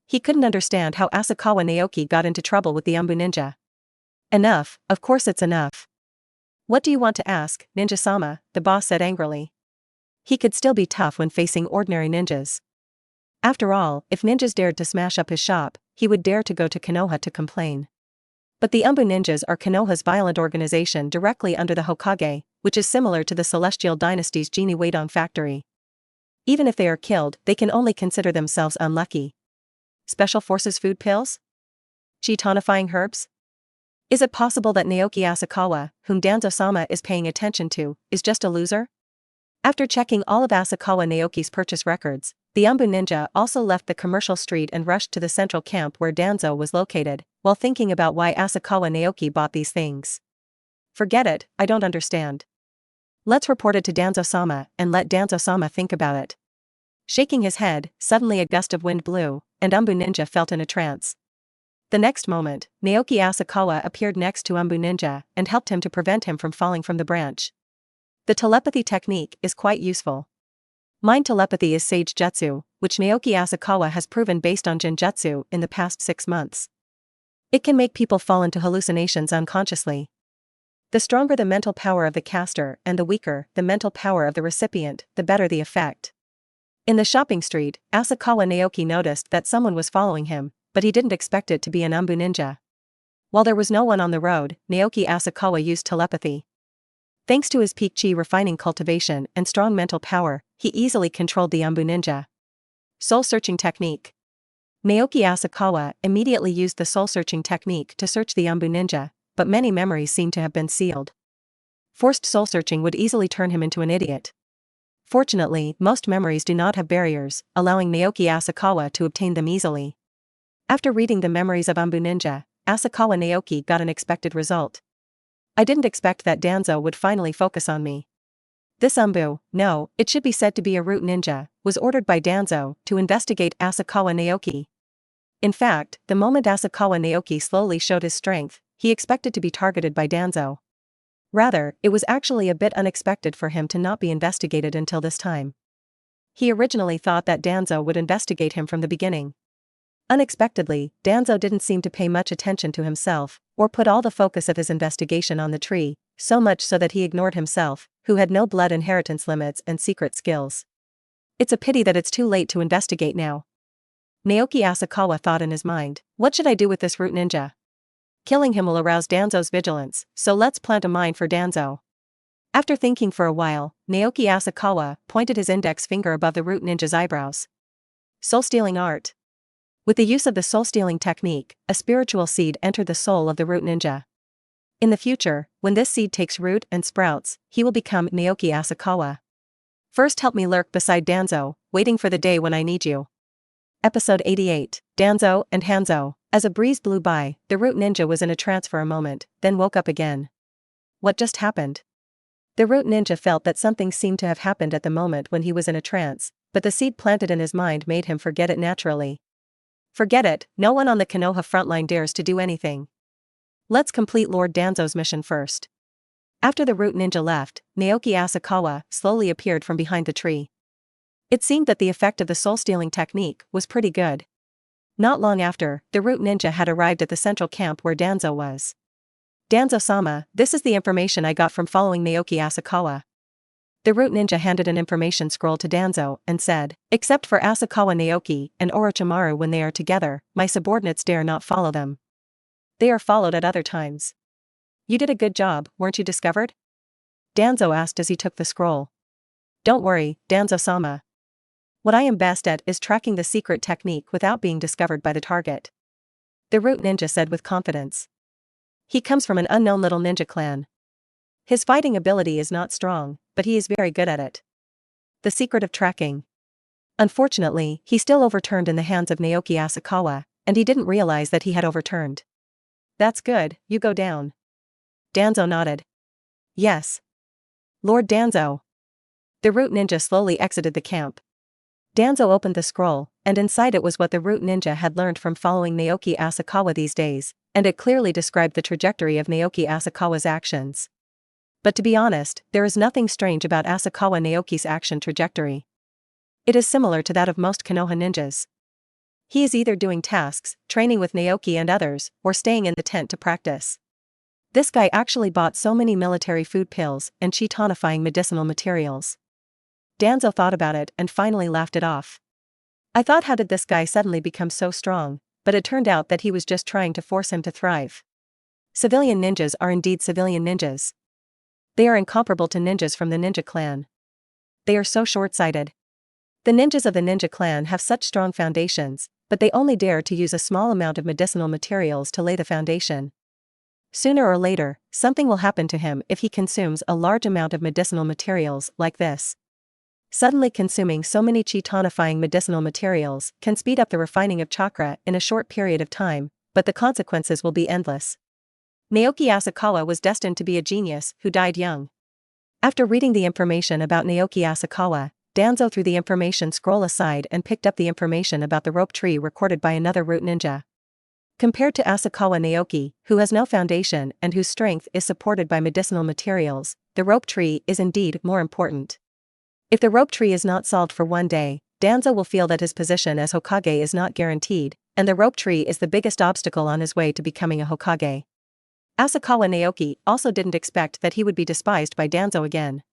He couldn't understand how Asakawa Naoki got into trouble with the Umbu ninja. Enough, of course it's enough. What do you want to ask, ninja-sama? The boss said angrily. He could still be tough when facing ordinary ninjas. After all, if ninjas dared to smash up his shop, he would dare to go to Konoha to complain. But the Umbu ninjas are Konoha's violent organization directly under the Hokage, which is similar to the Celestial Dynasty's genie Weidong factory. Even if they are killed, they can only consider themselves unlucky. Special Forces food pills? Chi tonifying herbs? Is it possible that Naoki Asakawa, whom Danzo-sama is paying attention to, is just a loser? After checking all of Asakawa Naoki's purchase records, the Umbu ninja also left the commercial street and rushed to the central camp where Danzo was located, while thinking about why Asakawa Naoki bought these things. Forget it, I don't understand. Let's report it to Danzo-sama and let Danzo-sama think about it. Shaking his head, suddenly a gust of wind blew, and Umbu ninja felt in a trance. The next moment, Naoki Asakawa appeared next to Umbu ninja and helped him to prevent him from falling from the branch. The telepathy technique is quite useful. Mind telepathy is Sage Jutsu, which Naoki Asakawa has proven based on Ninjutsu in the past 6 months. It can make people fall into hallucinations unconsciously. The stronger the mental power of the caster and the weaker the mental power of the recipient, the better the effect. In the shopping street, Asakawa Naoki noticed that someone was following him, but he didn't expect it to be an Umbu ninja. While there was no one on the road, Naoki Asakawa used telepathy. Thanks to his peak chi refining cultivation and strong mental power, he easily controlled the Umbu ninja. Soul-searching technique. Naoki Asakawa immediately used the soul-searching technique to search the Umbu ninja, but many memories seem to have been sealed. Forced soul-searching would easily turn him into an idiot. Fortunately, most memories do not have barriers, allowing Naoki Asakawa to obtain them easily. After reading the memories of Umbu ninja, Asakawa Naoki got an expected result. I didn't expect that Danzo would finally focus on me. This Umbu, no, it should be said to be a root ninja, was ordered by Danzo to investigate Asakawa Naoki. In fact, the moment Asakawa Naoki slowly showed his strength, he expected to be targeted by Danzo. Rather, it was actually a bit unexpected for him to not be investigated until this time. He originally thought that Danzo would investigate him from the beginning. Unexpectedly, Danzo didn't seem to pay much attention to himself, or put all the focus of his investigation on the tree, so much so that he ignored himself, who had no blood inheritance limits and secret skills. It's a pity that it's too late to investigate now. Naoki Asakawa thought in his mind, what should I do with this root ninja? Killing him will arouse Danzo's vigilance, so let's plant a mine for Danzo. After thinking for a while, Naoki Asakawa pointed his index finger above the root ninja's eyebrows. Soul-stealing art. With the use of the soul-stealing technique, a spiritual seed entered the soul of the root ninja. In the future, when this seed takes root and sprouts, he will become Naoki Asakawa. First help me lurk beside Danzo, waiting for the day when I need you. Episode 88, Danzo and Hanzo. As a breeze blew by, the root ninja was in a trance for a moment, then woke up again. What just happened? The root ninja felt that something seemed to have happened at the moment when he was in a trance, but the seed planted in his mind made him forget it naturally. Forget it, no one on the Konoha frontline dares to do anything. Let's complete Lord Danzo's mission first. After the root ninja left, Naoki Asakawa slowly appeared from behind the tree. It seemed that the effect of the soul-stealing technique was pretty good. Not long after, the root ninja had arrived at the central camp where Danzo was. Danzo-sama, this is the information I got from following Naoki Asakawa. The root ninja handed an information scroll to Danzo and said, except for Asakawa Naoki and Orochimaru when they are together, my subordinates dare not follow them. They are followed at other times. You did a good job, weren't you discovered? Danzo asked as he took the scroll. Don't worry, Danzo-sama. What I am best at is tracking the secret technique without being discovered by the target. The root ninja said with confidence. He comes from an unknown little ninja clan. His fighting ability is not strong, but he is very good at it. The secret of tracking. Unfortunately, he still overturned in the hands of Naoki Asakawa, and he didn't realize that he had overturned. That's good, you go down. Danzo nodded. Yes. Lord Danzo. The root ninja slowly exited the camp. Danzo opened the scroll, and inside it was what the root ninja had learned from following Naoki Asakawa these days, and it clearly described the trajectory of Naoki Asakawa's actions. But to be honest, there is nothing strange about Asakawa Naoki's action trajectory. It is similar to that of most Konoha ninjas. He is either doing tasks, training with Naoki and others, or staying in the tent to practice. This guy actually bought so many military food pills and chi tonifying medicinal materials. Danzo thought about it and finally laughed it off. I thought, how did this guy suddenly become so strong? But it turned out that he was just trying to force him to thrive. Civilian ninjas are indeed civilian ninjas. They are incomparable to ninjas from the ninja clan. They are so short-sighted. The ninjas of the ninja clan have such strong foundations, but they only dare to use a small amount of medicinal materials to lay the foundation. Sooner or later, something will happen to him if he consumes a large amount of medicinal materials like this. Suddenly consuming so many chi-tonifying medicinal materials can speed up the refining of chakra in a short period of time, but the consequences will be endless. Naoki Asakawa was destined to be a genius who died young. After reading the information about Naoki Asakawa, Danzo threw the information scroll aside and picked up the information about the rope tree recorded by another root ninja. Compared to Asakawa Naoki, who has no foundation and whose strength is supported by medicinal materials, the rope tree is indeed more important. If the rope tree is not solved for one day, Danzo will feel that his position as Hokage is not guaranteed, and the rope tree is the biggest obstacle on his way to becoming a Hokage. Asakawa Naoki also didn't expect that he would be despised by Danzo again.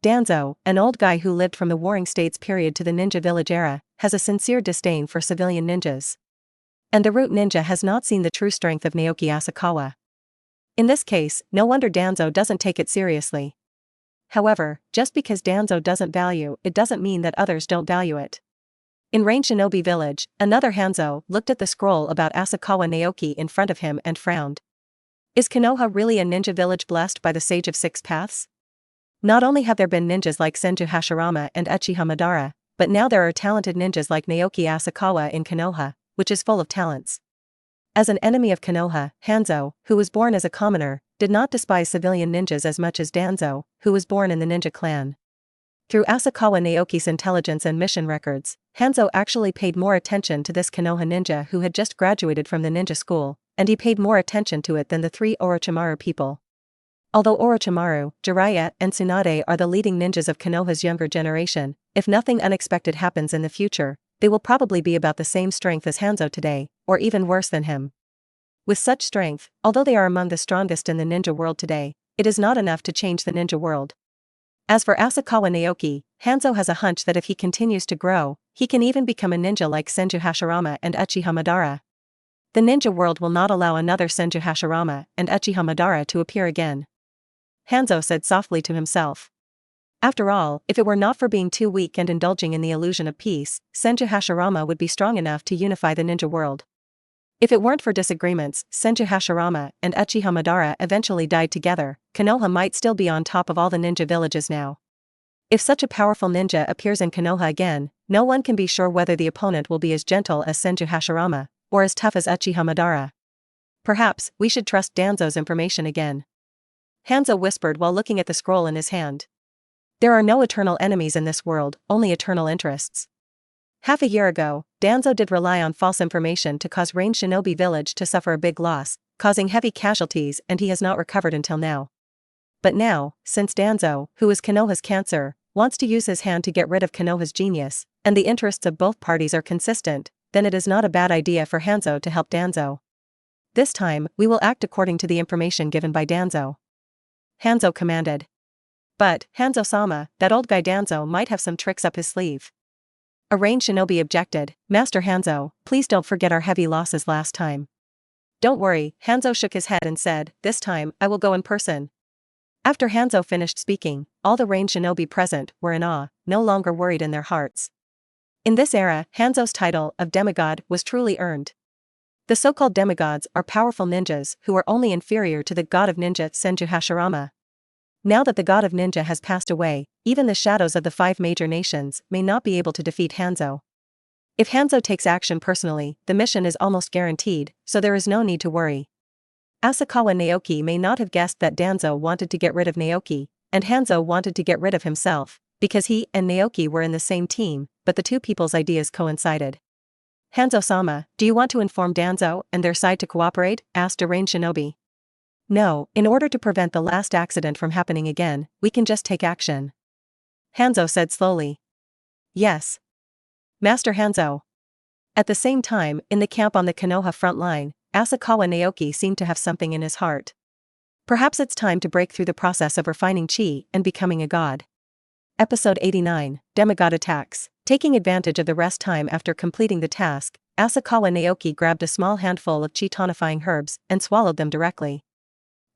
Danzo, an old guy who lived from the Warring States period to the Ninja Village era, has a sincere disdain for civilian ninjas. And the root ninja has not seen the true strength of Naoki Asakawa. In this case, no wonder Danzo doesn't take it seriously. However, just because Danzo doesn't value it doesn't mean that others don't value it. In Rain Shinobi Village, another Hanzo looked at the scroll about Asakawa Naoki in front of him and frowned. Is Konoha really a ninja village blessed by the Sage of Six Paths? Not only have there been ninjas like Senju Hashirama and Uchiha Madara, but now there are talented ninjas like Naoki Asakawa in Konoha, which is full of talents. As an enemy of Konoha, Hanzo, who was born as a commoner, did not despise civilian ninjas as much as Danzo, who was born in the ninja clan. Through Asakawa Naoki's intelligence and mission records, Hanzo actually paid more attention to this Konoha ninja who had just graduated from the ninja school, and he paid more attention to it than the three Orochimaru people. Although Orochimaru, Jiraiya, and Tsunade are the leading ninjas of Konoha's younger generation, if nothing unexpected happens in the future, they will probably be about the same strength as Hanzo today, or even worse than him. With such strength, although they are among the strongest in the ninja world today, it is not enough to change the ninja world. As for Asakawa Naoki, Hanzo has a hunch that if he continues to grow, he can even become a ninja like Senju Hashirama and Uchiha Madara. The ninja world will not allow another Senju Hashirama and Uchiha Madara to appear again. Hanzo said softly to himself. After all, if it were not for being too weak and indulging in the illusion of peace, Senju Hashirama would be strong enough to unify the ninja world. If it weren't for disagreements, Senju Hashirama and Uchiha Madara eventually died together, Konoha might still be on top of all the ninja villages now. If such a powerful ninja appears in Konoha again, no one can be sure whether the opponent will be as gentle as Senju Hashirama, or as tough as Uchiha Madara. Perhaps we should trust Danzo's information again. Hanzo whispered while looking at the scroll in his hand. There are no eternal enemies in this world, only eternal interests. Half a year ago, Danzo did rely on false information to cause Rain Shinobi Village to suffer a big loss, causing heavy casualties, and he has not recovered until now. But now, since Danzo, who is Konoha's cancer, wants to use his hand to get rid of Konoha's genius, and the interests of both parties are consistent, then it is not a bad idea for Hanzo to help Danzo. This time, we will act according to the information given by Danzo. Hanzo commanded. But, Hanzo-sama, that old guy Danzo might have some tricks up his sleeve. A Rain Shinobi objected. Master Hanzo, please don't forget our heavy losses last time. Don't worry, Hanzo shook his head and said, this time, I will go in person. After Hanzo finished speaking, all the Rain Shinobi present were in awe, no longer worried in their hearts. In this era, Hanzo's title of demigod was truly earned. The so-called demigods are powerful ninjas who are only inferior to the god of ninja Senju Hashirama. Now that the god of ninja has passed away, even the shadows of the 5 major nations may not be able to defeat Hanzo. If Hanzo takes action personally, the mission is almost guaranteed, so there is no need to worry. Asakawa Naoki may not have guessed that Danzo wanted to get rid of Naoki, and Hanzo wanted to get rid of himself, because he and Naoki were in the same team, but the two people's ideas coincided. Hanzo-sama, do you want to inform Danzo and their side to cooperate? Asked a Rain Shinobi. No, in order to prevent the last accident from happening again, we can just take action. Hanzo said slowly. Yes. Master Hanzo. At the same time, in the camp on the Konoha front line, Asakawa Naoki seemed to have something in his heart. Perhaps it's time to break through the process of refining chi and becoming a god. Episode 89, Demigod Attacks. Taking advantage of the rest time after completing the task, Asakawa Naoki grabbed a small handful of chi-tonifying herbs and swallowed them directly.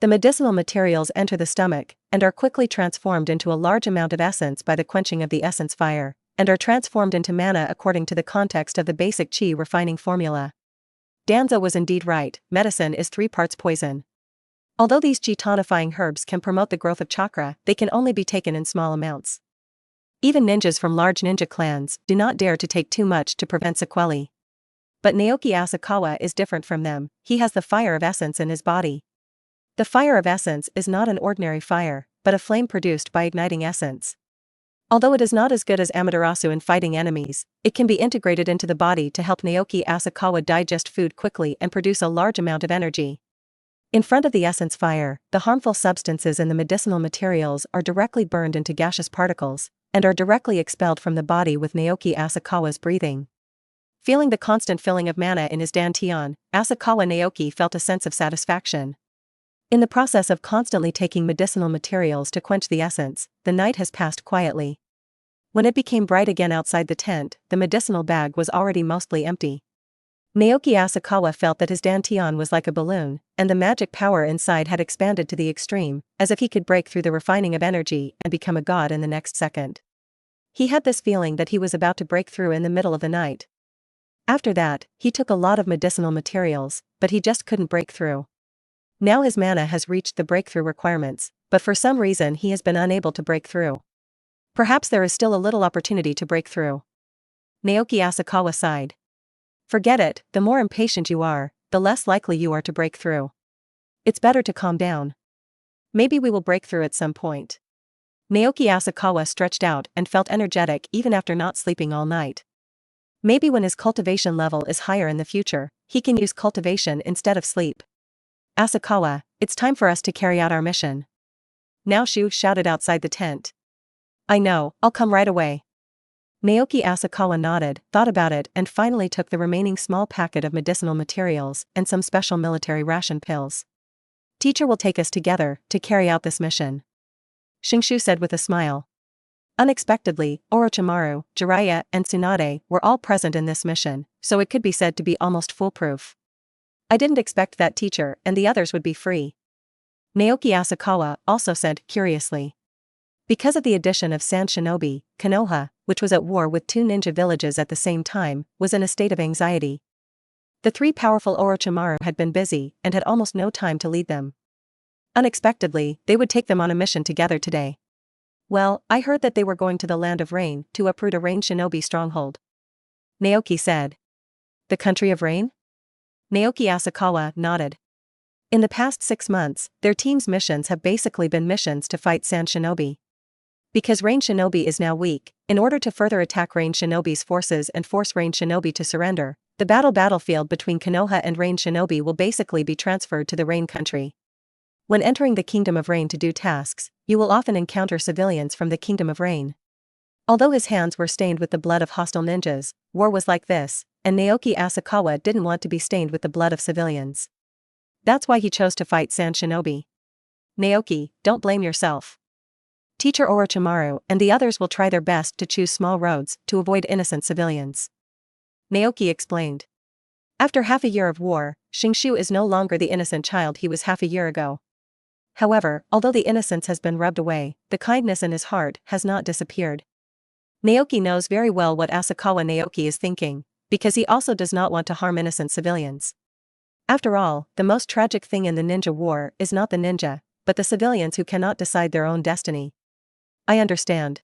The medicinal materials enter the stomach and are quickly transformed into a large amount of essence by the quenching of the essence fire, and are transformed into mana according to the context of the basic chi refining formula. Danzo was indeed right, medicine is 3 parts poison. Although these chi-tonifying herbs can promote the growth of chakra, they can only be taken in small amounts. Even ninjas from large ninja clans do not dare to take too much to prevent sequelae. But Naoki Asakawa is different from them, he has the fire of essence in his body. The fire of essence is not an ordinary fire, but a flame produced by igniting essence. Although it is not as good as Amaterasu in fighting enemies, it can be integrated into the body to help Naoki Asakawa digest food quickly and produce a large amount of energy. In front of the essence fire, the harmful substances in the medicinal materials are directly burned into gaseous particles, and are directly expelled from the body with Naoki Asakawa's breathing. Feeling the constant filling of mana in his dantian, Asakawa Naoki felt a sense of satisfaction. In the process of constantly taking medicinal materials to quench the essence, the night has passed quietly. When it became bright again outside the tent, the medicinal bag was already mostly empty. Naoki Asakawa felt that his dantian was like a balloon, and the magic power inside had expanded to the extreme, as if he could break through the refining of energy and become a god in the next second. He had this feeling that he was about to break through in the middle of the night. After that, he took a lot of medicinal materials, but he just couldn't break through. Now his mana has reached the breakthrough requirements, but for some reason he has been unable to break through. Perhaps there is still a little opportunity to break through. Naoki Asakawa sighed. Forget it, the more impatient you are, the less likely you are to break through. It's better to calm down. Maybe we will break through at some point. Naoki Asakawa stretched out and felt energetic even after not sleeping all night. Maybe when his cultivation level is higher in the future, he can use cultivation instead of sleep. Asakawa, it's time for us to carry out our mission. Naoshu shouted outside the tent. I know, I'll come right away. Naoki Asakawa nodded, thought about it and finally took the remaining small packet of medicinal materials and some special military ration pills. Teacher will take us together to carry out this mission. Shinshu said with a smile. Unexpectedly, Orochimaru, Jiraiya, and Tsunade were all present in this mission, so it could be said to be almost foolproof. I didn't expect that teacher and the others would be free. Naoki Asakawa also said, curiously. Because of the addition of Sand Shinobi, Konoha, which was at war with 2 ninja villages at the same time, was in a state of anxiety. The 3 powerful Orochimaru had been busy and had almost no time to lead them. Unexpectedly, they would take them on a mission together today. Well, I heard that they were going to the Land of Rain to uproot a Rain Shinobi stronghold. Naoki said. The Country of Rain? Naoki Asakawa nodded. In the past 6 months, their team's missions have basically been missions to fight Sand Shinobi. Because Rain Shinobi is now weak, in order to further attack Rain Shinobi's forces and force Rain Shinobi to surrender, the battlefield between Konoha and Rain Shinobi will basically be transferred to the Rain country. When entering the Kingdom of Rain to do tasks, you will often encounter civilians from the Kingdom of Rain. Although his hands were stained with the blood of hostile ninjas, war was like this, and Naoki Asakawa didn't want to be stained with the blood of civilians. That's why he chose to fight Sand Shinobi. Naoki, don't blame yourself. Teacher Orochimaru and the others will try their best to choose small roads to avoid innocent civilians. Naoki explained. After half a year of war, Shinshu is no longer the innocent child he was half a year ago. However, although the innocence has been rubbed away, the kindness in his heart has not disappeared. Naoki knows very well what Asakawa Naoki is thinking, because he also does not want to harm innocent civilians. After all, the most tragic thing in the ninja war is not the ninja, but the civilians who cannot decide their own destiny. I understand.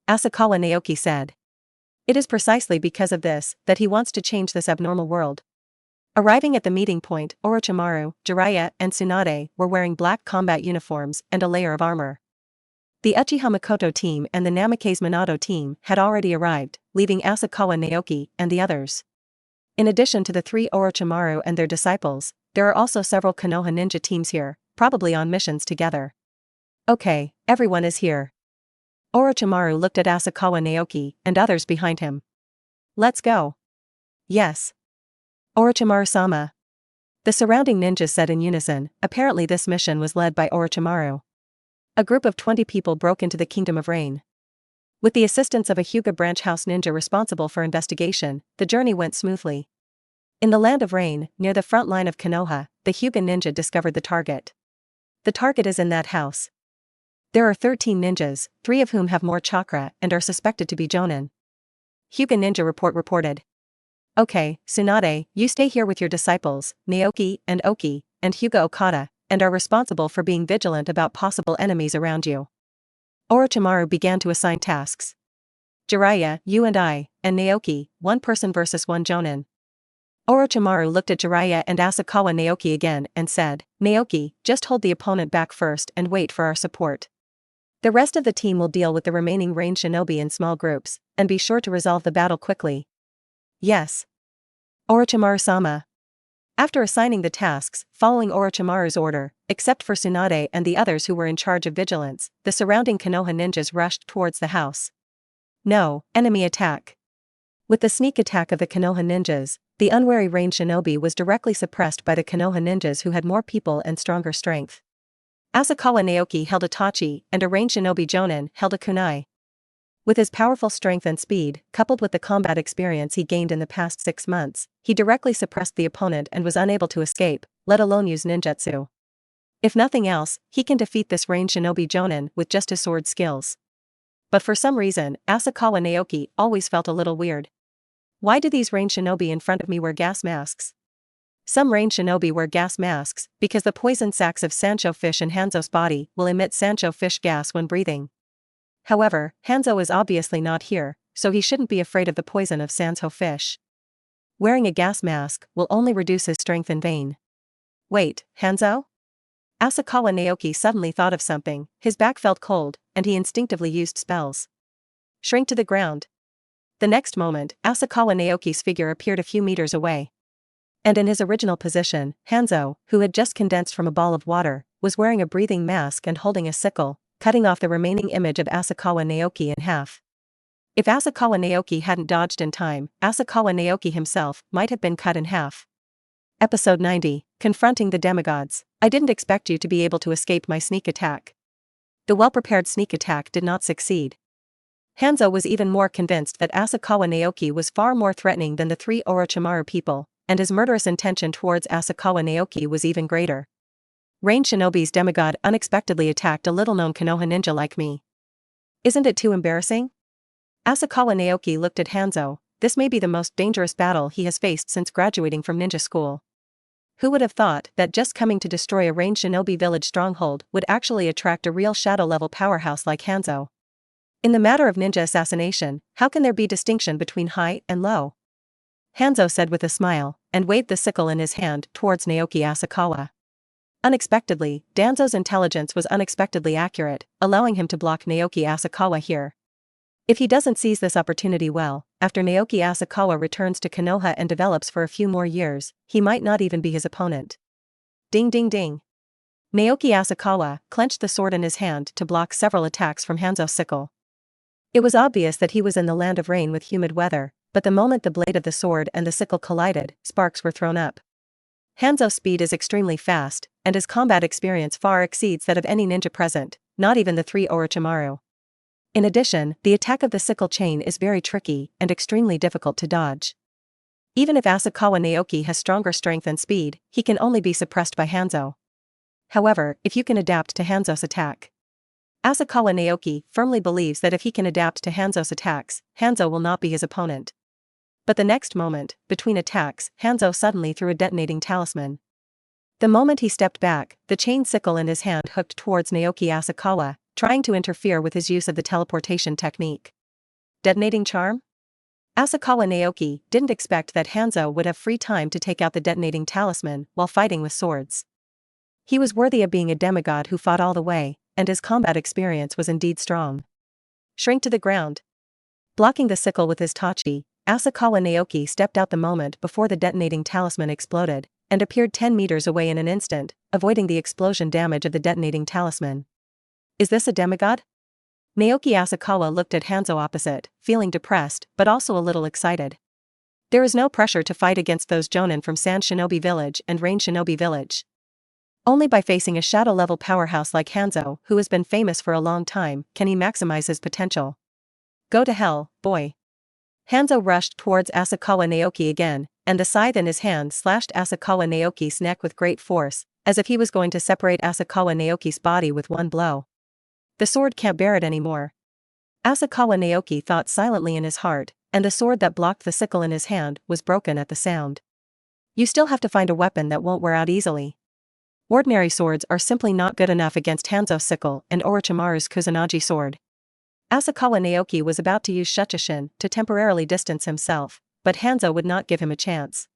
Asakawa Naoki said. It is precisely because of this that he wants to change this abnormal world. Arriving at the meeting point, Orochimaru, Jiraiya, and Tsunade were wearing black combat uniforms and a layer of armor. The Uchiha Makoto team and the Namikaze Minato team had already arrived, leaving Asakawa Naoki and the others. In addition to the 3 Orochimaru and their disciples, there are also several Konoha ninja teams here, probably on missions together. Okay, everyone is here. Orochimaru looked at Asakawa Naoki and others behind him. Let's go. Yes. Orochimaru-sama. The surrounding ninjas said in unison. Apparently this mission was led by Orochimaru. A group of 20 people broke into the Kingdom of Rain. With the assistance of a Hyuga branch house ninja responsible for investigation, the journey went smoothly. In the Land of Rain, near the front line of Konoha, the Hyuga ninja discovered the target. The target is in that house. There are 13 ninjas, 3 of whom have more chakra and are suspected to be jonin. Hyuga ninja reported. Okay, Tsunade, you stay here with your disciples, Naoki and Oki, and Hyuga Okada, and are responsible for being vigilant about possible enemies around you. Orochimaru began to assign tasks. Jiraiya, you and I, and Naoki, one person versus one jonin. Orochimaru looked at Jiraiya and Asakawa Naoki again and said, Naoki, just hold the opponent back first and wait for our support. The rest of the team will deal with the remaining range shinobi in small groups, and be sure to resolve the battle quickly. Yes. Orochimaru-sama. After assigning the tasks, following Orochimaru's order, except for Tsunade and the others who were in charge of vigilance, the surrounding Konoha ninjas rushed towards the house. No, enemy attack. With the sneak attack of the Konoha ninjas, the unwary range shinobi was directly suppressed by the Konoha ninjas who had more people and stronger strength. Asakawa Naoki held a tachi and a range shinobi jonin held a kunai. With his powerful strength and speed, coupled with the combat experience he gained in the past 6 months, he directly suppressed the opponent and was unable to escape, let alone use ninjutsu. If nothing else, he can defeat this range shinobi jonin with just his sword skills. But for some reason, Asakawa Naoki always felt a little weird. Why do these range shinobi in front of me wear gas masks? Some range shinobi wear gas masks because the poison sacs of Sancho fish in Hanzo's body will emit Sancho fish gas when breathing. However, Hanzo is obviously not here, so he shouldn't be afraid of the poison of Sancho fish. Wearing a gas mask will only reduce his strength in vain. Wait, Hanzo? Asakawa Naoki suddenly thought of something, his back felt cold, and he instinctively used spells. Shrink to the ground. The next moment, Asakawa Naoki's figure appeared a few meters away. And in his original position, Hanzo, who had just condensed from a ball of water, was wearing a breathing mask and holding a sickle, cutting off the remaining image of Asakawa Naoki in half. If Asakawa Naoki hadn't dodged in time, Asakawa Naoki himself might have been cut in half. Episode 90, Confronting the Demigods. I didn't expect you to be able to escape my sneak attack. The well-prepared sneak attack did not succeed. Hanzo was even more convinced that Asakawa Naoki was far more threatening than the 3 Orochimaru people, and his murderous intention towards Asakawa Naoki was even greater. Range Shinobi's demigod unexpectedly attacked a little-known Konoha ninja like me. Isn't it too embarrassing? Asakawa Naoki looked at Hanzo. This may be the most dangerous battle he has faced since graduating from ninja school. Who would have thought that just coming to destroy a range shinobi village stronghold would actually attract a real shadow-level powerhouse like Hanzo? In the matter of ninja assassination, how can there be distinction between high and low? Hanzo said with a smile, and waved the sickle in his hand towards Naoki Asakawa. Unexpectedly, Danzo's intelligence was unexpectedly accurate, allowing him to block Naoki Asakawa here. If he doesn't seize this opportunity well, after Naoki Asakawa returns to Konoha and develops for a few more years, he might not even be his opponent. Ding ding ding. Naoki Asakawa clenched the sword in his hand to block several attacks from Hanzo's sickle. It was obvious that he was in the Land of Rain with humid weather, but the moment the blade of the sword and the sickle collided, sparks were thrown up. Hanzo's speed is extremely fast, and his combat experience far exceeds that of any ninja present, not even the 3 Orochimaru. In addition, the attack of the sickle chain is very tricky and extremely difficult to dodge. Even if Asakawa Naoki has stronger strength and speed, he can only be suppressed by Hanzo. However, if you can adapt to Hanzo's attack. Asakawa Naoki firmly believes that if he can adapt to Hanzo's attacks, Hanzo will not be his opponent. But the next moment, between attacks, Hanzo suddenly threw a detonating talisman. The moment he stepped back, the chain sickle in his hand hooked towards Naoki Asakawa, trying to interfere with his use of the teleportation technique. Detonating charm? Asakawa Naoki didn't expect that Hanzo would have free time to take out the detonating talisman while fighting with swords. He was worthy of being a demigod who fought all the way, and his combat experience was indeed strong. Shrink to the ground. Blocking the sickle with his tachi, Asakawa Naoki stepped out the moment before the detonating talisman exploded, and appeared 10 meters away in an instant, avoiding the explosion damage of the detonating talisman. Is this a demigod? Naoki Asakawa looked at Hanzo opposite, feeling depressed but also a little excited. There is no pressure to fight against those jonin from Sand Shinobi Village and Rain Shinobi Village. Only by facing a shadow-level powerhouse like Hanzo, who has been famous for a long time, can he maximize his potential. Go to hell, boy. Hanzo rushed towards Asakawa Naoki again, and the scythe in his hand slashed Asakawa Naoki's neck with great force, as if he was going to separate Asakawa Naoki's body with one blow. The sword can't bear it anymore. Asakawa Naoki thought silently in his heart, and the sword that blocked the sickle in his hand was broken at the sound. You still have to find a weapon that won't wear out easily. Ordinary swords are simply not good enough against Hanzo's sickle and Orochimaru's Kusanagi sword. Asakawa Naoki was about to use Shuchushin to temporarily distance himself, but Hanzo would not give him a chance.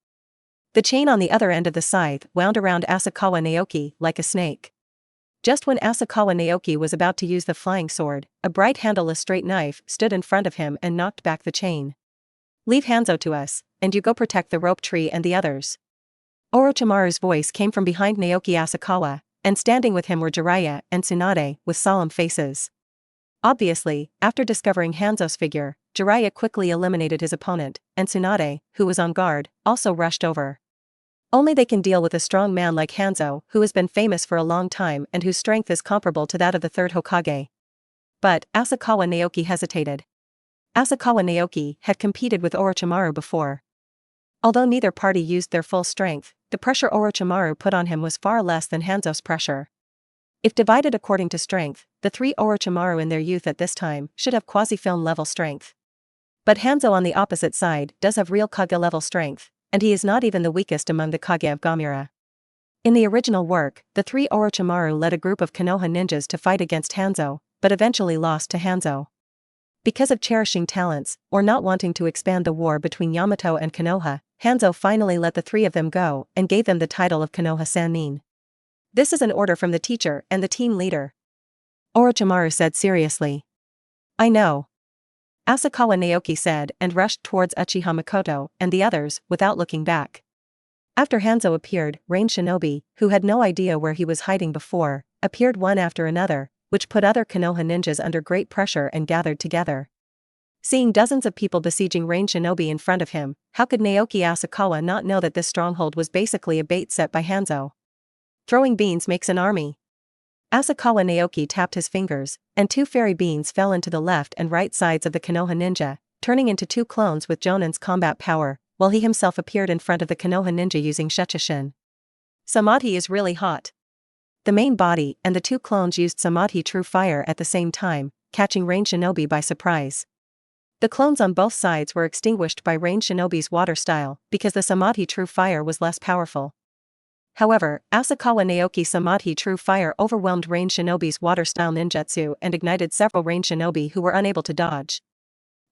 The chain on the other end of the scythe wound around Asakawa Naoki like a snake. Just when Asakawa Naoki was about to use the flying sword, a bright handleless straight knife stood in front of him and knocked back the chain. Leave Hanzo to us, and you go protect the rope tree and the others. Orochimaru's voice came from behind Naoki Asakawa, and standing with him were Jiraiya and Tsunade with solemn faces. Obviously, after discovering Hanzo's figure, Jiraiya quickly eliminated his opponent, and Tsunade, who was on guard, also rushed over. Only they can deal with a strong man like Hanzo, who has been famous for a long time and whose strength is comparable to that of the third Hokage. But Asakawa Naoki hesitated. Asakawa Naoki had competed with Orochimaru before. Although neither party used their full strength, the pressure Orochimaru put on him was far less than Hanzo's pressure. If divided according to strength, the three Orochimaru in their youth at this time should have quasi-film level strength. But Hanzo on the opposite side does have real Kage level strength, and he is not even the weakest among the Kage of Gamera. In the original work, the three Orochimaru led a group of Konoha ninjas to fight against Hanzo, but eventually lost to Hanzo. Because of cherishing talents, or not wanting to expand the war between Yamato and Konoha, Hanzo finally let the three of them go and gave them the title of Konoha Sannin. This is an order from the teacher and the team leader. Orochimaru said seriously. I know. Asakawa Naoki said and rushed towards Uchiha Makoto and the others without looking back. After Hanzo appeared, Rain Shinobi, who had no idea where he was hiding before, appeared one after another, which put other Konoha ninjas under great pressure and gathered together. Seeing dozens of people besieging Rain Shinobi in front of him, how could Naoki Asakawa not know that this stronghold was basically a bait set by Hanzo? Throwing beans makes an army. Asakawa Naoki tapped his fingers, and two fairy beans fell into the left and right sides of the Konoha ninja, turning into two clones with Jonin's combat power, while he himself appeared in front of the Konoha ninja using Shuchushin. Samadhi is really hot. The main body and the two clones used Samadhi True Fire at the same time, catching Rain Shinobi by surprise. The clones on both sides were extinguished by Rain Shinobi's water style because the Samadhi True Fire was less powerful. However, Asakawa Naoki Samadhi True Fire overwhelmed Rain Shinobi's water-style ninjutsu and ignited several Rain Shinobi who were unable to dodge.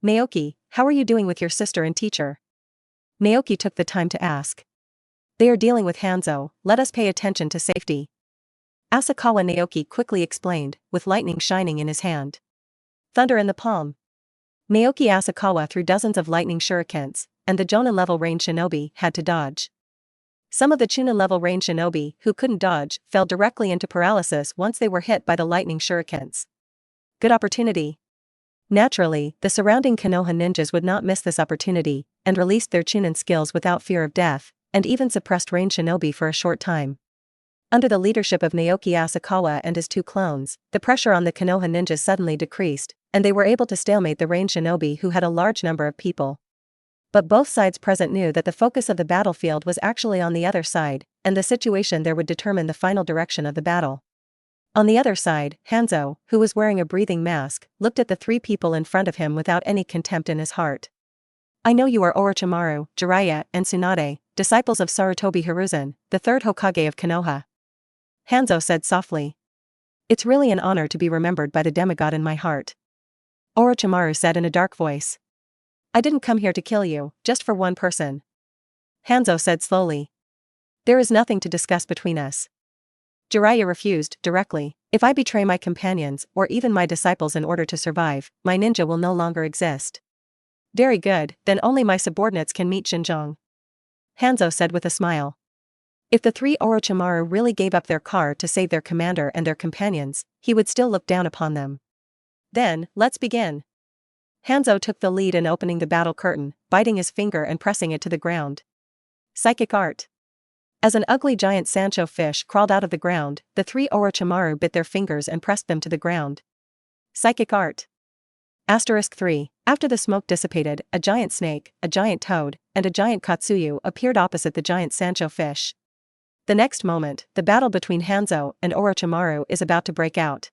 Naoki, how are you doing with your sister and teacher? Naoki took the time to ask. They are dealing with Hanzo, let us pay attention to safety. Asakawa Naoki quickly explained, with lightning shining in his hand. Thunder in the palm. Naoki Asakawa threw dozens of lightning shurikens, and the Jonin-level Rain Shinobi had to dodge. Some of the Chunin-level Rain Shinobi who couldn't dodge fell directly into paralysis once they were hit by the lightning shurikens. Good opportunity. Naturally, the surrounding Konoha ninjas would not miss this opportunity, and released their Chunin skills without fear of death, and even suppressed Rain Shinobi for a short time. Under the leadership of Naoki Asakawa and his two clones, the pressure on the Konoha ninjas suddenly decreased, and they were able to stalemate the Rain Shinobi who had a large number of people. But both sides present knew that the focus of the battlefield was actually on the other side, and the situation there would determine the final direction of the battle. On the other side, Hanzo, who was wearing a breathing mask, looked at the three people in front of him without any contempt in his heart. I know you are Orochimaru, Jiraiya, and Tsunade, disciples of Sarutobi Hiruzen, the third Hokage of Konoha. Hanzo said softly. It's really an honor to be remembered by the demigod in my heart. Orochimaru said in a dark voice. I didn't come here to kill you, just for one person. Hanzo said slowly. There is nothing to discuss between us. Jiraiya refused, directly. If I betray my companions, or even my disciples in order to survive, my ninja will no longer exist. Very good, then only my subordinates can meet Xinjiang. Hanzo said with a smile. If the three Orochimaru really gave up their car to save their commander and their companions, he would still look down upon them. Then, let's begin. Hanzo took the lead in opening the battle curtain, biting his finger and pressing it to the ground. Psychic art. As an ugly giant Sancho fish crawled out of the ground, the three Orochimaru bit their fingers and pressed them to the ground. Psychic art. *3. After the smoke dissipated, a giant snake, a giant toad, and a giant Katsuyu appeared opposite the giant Sancho fish. The next moment, the battle between Hanzo and Orochimaru is about to break out.